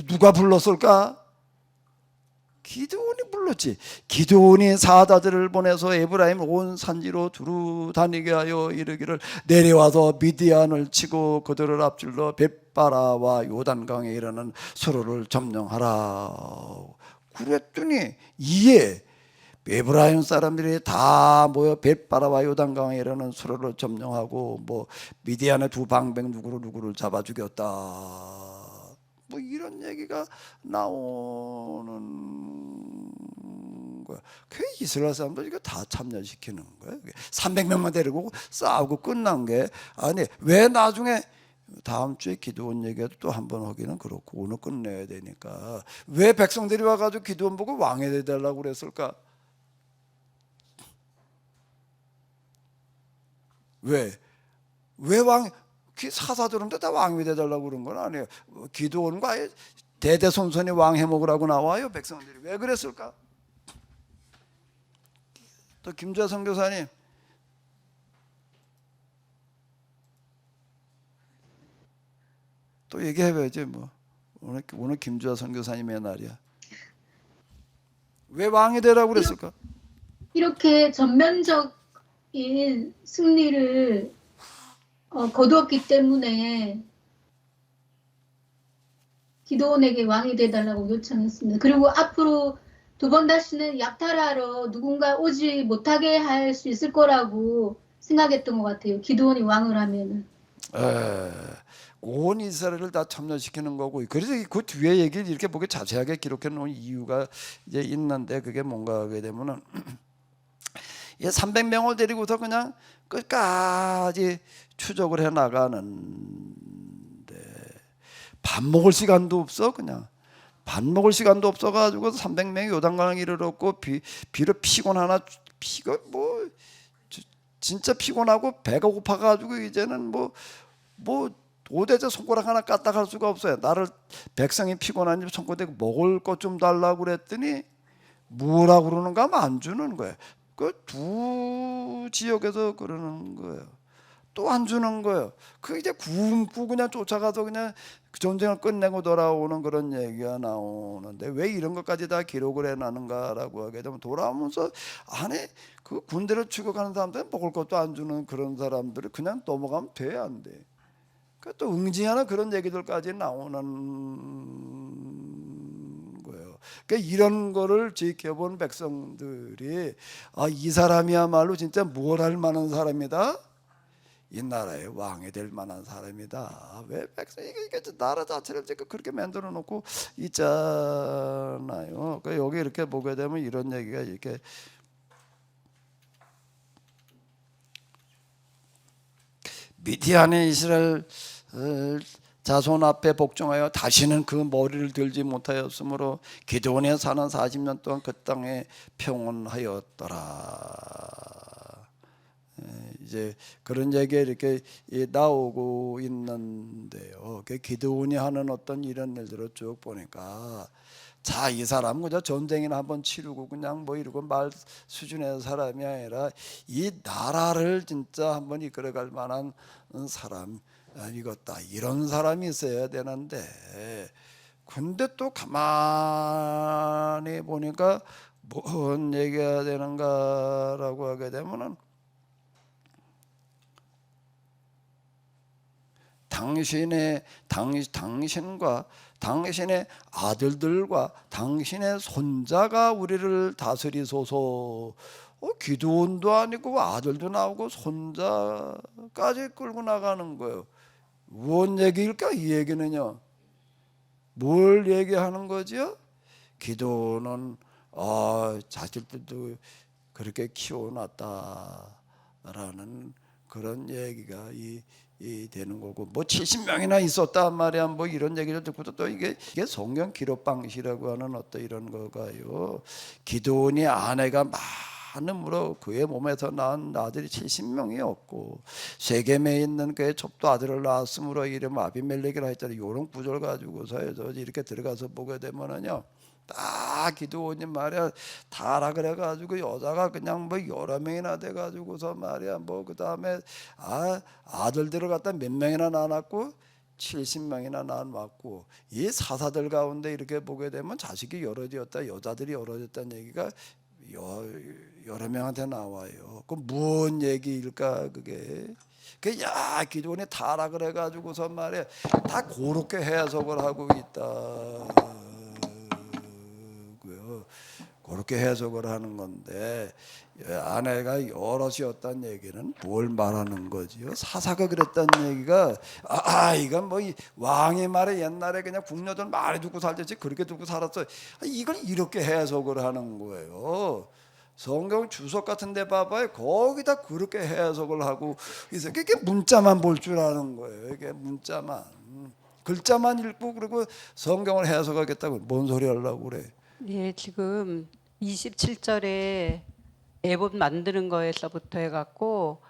누가 불렀을까? 기드온이 불렀지. 기드온이 사자들을 보내서 에브라임 온 산지로 두루 다니게 하여 이르기를 내려와서 미디안을 치고 그들을 앞질러 벳바라와 요단강에 이르는 수로를 점령하라. 그랬더니 이에 에브라임 사람들이 다 모여 벳바라와 요단강에 이르는 수로를 점령하고 미디안의 두 방백 누구를 잡아 죽였다. 뭐 이런 얘기가 나오는 거야. 그 이스라엘 사람들 이거 다 참여시키는 거야. 300명만 데리고 싸우고 끝난 게 아니 왜 나중에 다음 주에 기드온 얘기도 또 한 번 하기는 그렇고 오늘 끝내야 되니까 왜 백성들이 와가지고 기드온 보고 왕이 되달라고 그랬을까? 왜 왕? 사사들은데 다 왕이 되달라고 그런 건 아니에요. 기드온과 아예 대대손손이 왕 해먹으라고 나와요. 백성들이 왜 그랬을까? 또 김주하 선교사님 또 얘기해봐야지 뭐. 오늘 김주하 선교사님의 날이야. 왜 왕이 되라고 그랬을까? 이렇게 전면적인 승리를 거두었기 때문에 기드온에게 왕이 되달라고 요청했습니다. 그리고 앞으로 두 번 다시는 약탈하러 누군가 오지 못하게 할 수 있을 거라고 생각했던 것 같아요. 기드온이 왕을 하면은. 온 이스라엘을 다 참여시키는 거고 그래서 그 뒤에 얘기를 이렇게 보게 자세하게 기록해 놓은 이유가 이제 있는데 그게 뭔가 하게 되면은 300명을 데리고서 그냥 끝까지 추적을 해 나가는데 밥 먹을 시간도 없어. 그냥 밥 먹을 시간도 없어가지고 300명이 요단강을 이르렀고 비로 피곤하나 피가 뭐 진짜 피곤하고 배가 고파가지고 이제는 뭐 도대체 손가락 하나 까딱 할 수가 없어요. 나를 백성이 피곤하니 손가락에 먹을 것 좀 달라고 그랬더니 뭐라고 그러는가 하면 안 주는 거예요. 그 두 지역에서 그러는 거예요. 또 안 주는 거예요. 그 이제 굶고 그냥 쫓아가서 그냥 전쟁을 끝내고 돌아오는 그런 얘기가 나오는데 왜 이런 것까지 다 기록을 해놨는가라고 하게 되면 돌아오면서 안에 그 군대를 추격하는 사람들은 먹을 것도 안 주는 그런 사람들이 그냥 넘어가면 돼 안 돼. 또 응징하는 그런 얘기들까지 나오는 거예요. 그러니까 이런 거를 지켜본 백성들이 이 사람이야말로 진짜 뭘 할 만한 사람이다. 이 나라의 왕이 될 만한 사람이다. 왜 백성이 이게 나라 자체를 지금 그렇게 만들어 놓고 있잖아요. 그러니까 여기 이렇게 보게 되면 이런 얘기가 이렇게 미디안의 이스라엘 자손 앞에 복종하여 다시는 그 머리를 들지 못하였으므로 기드온에 사는 40년 동안 그 땅에 평온하였더라. 이제 그런 얘기가 이렇게 나오고 있는데요. 기드온이 하는 어떤 이런 일들을 쭉 보니까 자, 이 사람 그저 전쟁이나 한번 치르고 그냥 뭐 이러고 말 수준의 사람이 아니라 이 나라를 진짜 한번 이끌어갈 만한 사람이겠다. 이런 사람이 있어야 되는데 근데 또 가만히 보니까 뭔 얘기가 되는가라고 하게 되면은 당신과 당신의 아들들과 당신의 손자가 우리를 다스리소서. 기드온도 아니고 아들도 나오고 손자까지 끌고 나가는 거예요. 뭔 얘기일까? 이 얘기는요. 뭘 얘기하는 거지요? 기드온은 자식들도 그렇게 키워놨다라는 그런 얘기가 이 되는 거고 뭐 70명이나 있었단 말이야. 뭐 이런 얘기를 듣고 또 이게 성경 기록 방식이라고 하는 어떤 이런 거가요. 기드온이 아내가 많음으로 그의 몸에서 낳은 아들이 70명이었고 세겜에 있는 그의 첩도 아들을 낳았으므로 이름 아비멜렉이라 했잖아요. 이런 구절 가지고서 이렇게 들어가서 보게 되면은요. 딱 기드온이 말이야 다라 그래가지고 여자가 그냥 뭐 여러 명이나 돼가지고서 말이야 뭐 그 다음에 아들들을 갖다 몇 명이나 낳았고 70명이나 낳았고 이 사사들 가운데 이렇게 보게 되면 자식이 여럿이었다 여자들이 여럿이었다는 얘기가 여러 명한테 나와요. 그 무슨 얘기일까 그게? 야 기드온이 다라 그래가지고서 말이야 다 그렇게 해석을 하고 있다. 그렇게 해석을 하는 건데 아내가 여럿이었다는 얘기는 뭘 말하는 거지요? 사사가 그랬다는 얘기가 이건 뭐 왕의 말에 옛날에 그냥 궁녀들 많이 두고 살듯이 그렇게 두고 살았어. 이걸 이렇게 해석을 하는 거예요. 성경 주석 같은 데 봐봐요. 거기다 그렇게 해석을 하고 있어요. 이게 문자만 볼 줄 아는 거예요. 이게 문자만. 글자만 읽고 그리고 성경을 해석하겠다고 뭔 소리 하려고 그래. 예, 지금 27절에 애봇 만드는 거에서부터 해갖고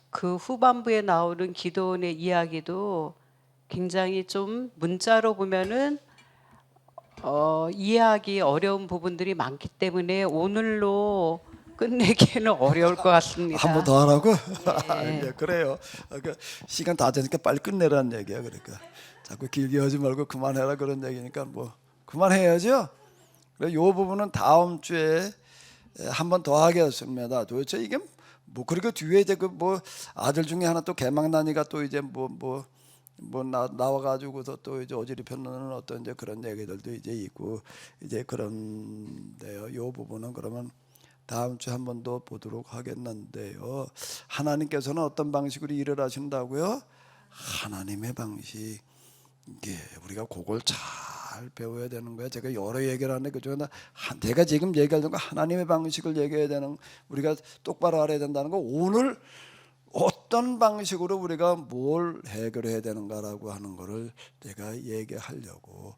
그 후반부에 나오는 기도원의 이야기도 굉장히 좀 문자로 보면은 이해하기 어려운 부분들이 많기 때문에 오늘로 끝내기에는 어려울 것 같습니다. 한 번 더 하라고? 네. 네, 그래요. 시간 다 되니까 빨리 끝내라는 얘기야. 그러니까 자꾸 길게 하지 말고 그만해라 그런 얘기니까 뭐 그만해야죠. 그래 요 부분은 다음 주에 한 번 더 하겠습니다. 도대체 이게 뭐 그렇게 뒤에 이제 그 뭐 아들 중에 하나 또 개망나니가 또 이제 나와가지고서 또 이제 어지리 펴는 어떤 이제 그런 얘기들도 이제 있고 이제 그런데요. 요 부분은 그러면 다음 주에 한 번 더 보도록 하겠는데요. 하나님께서는 어떤 방식으로 일을 하신다고요? 하나님의 방식. 이게 우리가 그걸 잘 배워야 되는 거야. 제가 여러 얘기를 하는데 그중에 내가 지금 얘기하는 거 하나님의 방식을 얘기해야 되는 우리가 똑바로 알아야 된다는 거 오늘 어떤 방식으로 우리가 뭘 해결해야 되는가라고 하는 거를 제가 얘기하려고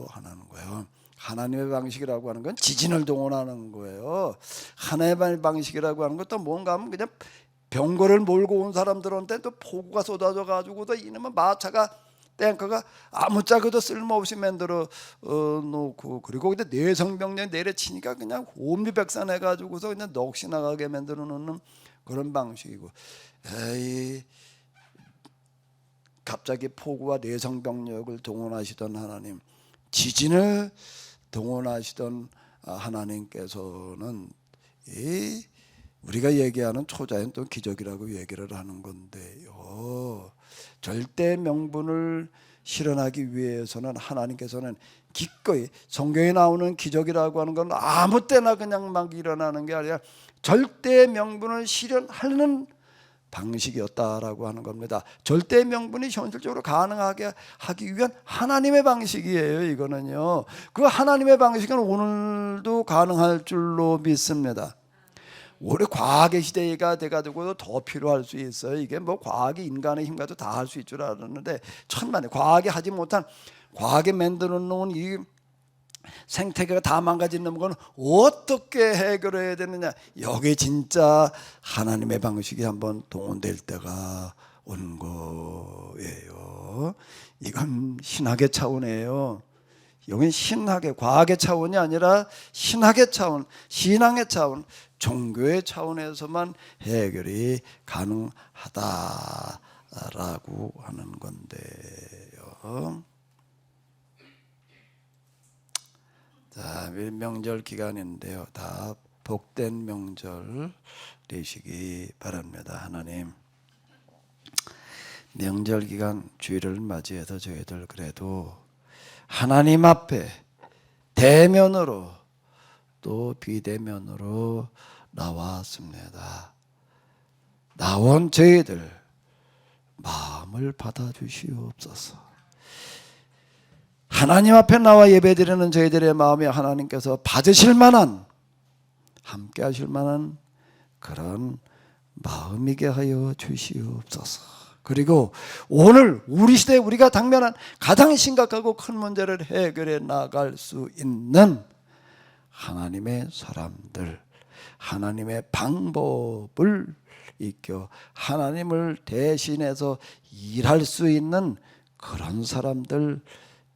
하는 거예요. 하나님의 방식이라고 하는 건 지진을 동원하는 거예요. 하나님의 방식이라고 하는 것도 뭔가 하면 그냥 병거를 몰고 온 사람들한테 또 폭우가 쏟아져 가지고도 이놈의 마차가 탱커가 아무짝에도 쓸모없이 만들어 놓고 그리고 근데 내성병력 내려치니까 그냥 혼비백산해 가지고서 그냥 넋이 나가게 만들어 놓는 그런 방식이고 갑자기 폭우와 내성병력을 동원하시던 하나님, 지진을 동원하시던 하나님께서는 우리가 얘기하는 초자연 또 기적이라고 얘기를 하는 건데요. 절대 명분을 실현하기 위해서는 하나님께서는 기꺼이 성경에 나오는 기적이라고 하는 건 아무 때나 그냥 막 일어나는 게 아니라 절대 명분을 실현하는 방식이었다라고 하는 겁니다. 절대 명분이 현실적으로 가능하게 하기 위한 하나님의 방식이에요. 이거는요. 그 하나님의 방식은 오늘도 가능할 줄로 믿습니다. 올해 과학의 시대가 돼가지고 더 필요할 수 있어요. 이게 뭐 과학이 인간의 힘과도 다 할 수 있을 줄 알았는데 천만에 과학이 하지 못한 과학이 만들어 놓은 이 생태계가 다 망가진 건 어떻게 해결해야 되느냐. 여기 진짜 하나님의 방식이 한번 동원될 때가 온 거예요. 이건 신학의 차원이에요. 여긴 신학의 과학의 차원이 아니라 신학의 차원, 신앙의 차원, 종교의 차원에서만 해결이 가능하다라고 하는 건데요. 자, 명절 기간인데요. 다 복된 명절 되시기 바랍니다. 하나님, 명절 기간 주일을 맞이해서 저희들 그래도 하나님 앞에 대면으로 또 비대면으로 나왔습니다. 나온 저희들 마음을 받아주시옵소서. 하나님 앞에 나와 예배드리는 저희들의 마음에 하나님께서 받으실 만한, 함께 하실 만한 그런 마음이게 하여 주시옵소서. 그리고 오늘 우리 시대에 우리가 당면한 가장 심각하고 큰 문제를 해결해 나갈 수 있는 하나님의 사람들, 하나님의 방법을 익혀 하나님을 대신해서 일할 수 있는 그런 사람들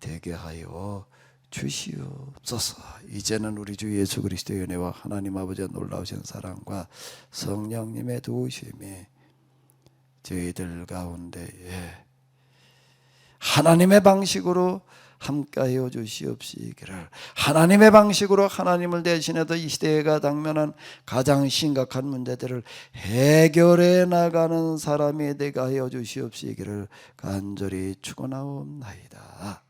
되게 하여 주시옵소서. 이제는 우리 주 예수 그리스도의 은혜와 하나님 아버지의 놀라우신 사랑과 성령님의 도우심이 저희들 가운데에 하나님의 방식으로 함께하여 주시옵시기를, 하나님의 방식으로 하나님을 대신해서 이 시대가 당면한 가장 심각한 문제들을 해결해 나가는 사람이 되게 하여 주시옵시기를 간절히 축원하옵나이다.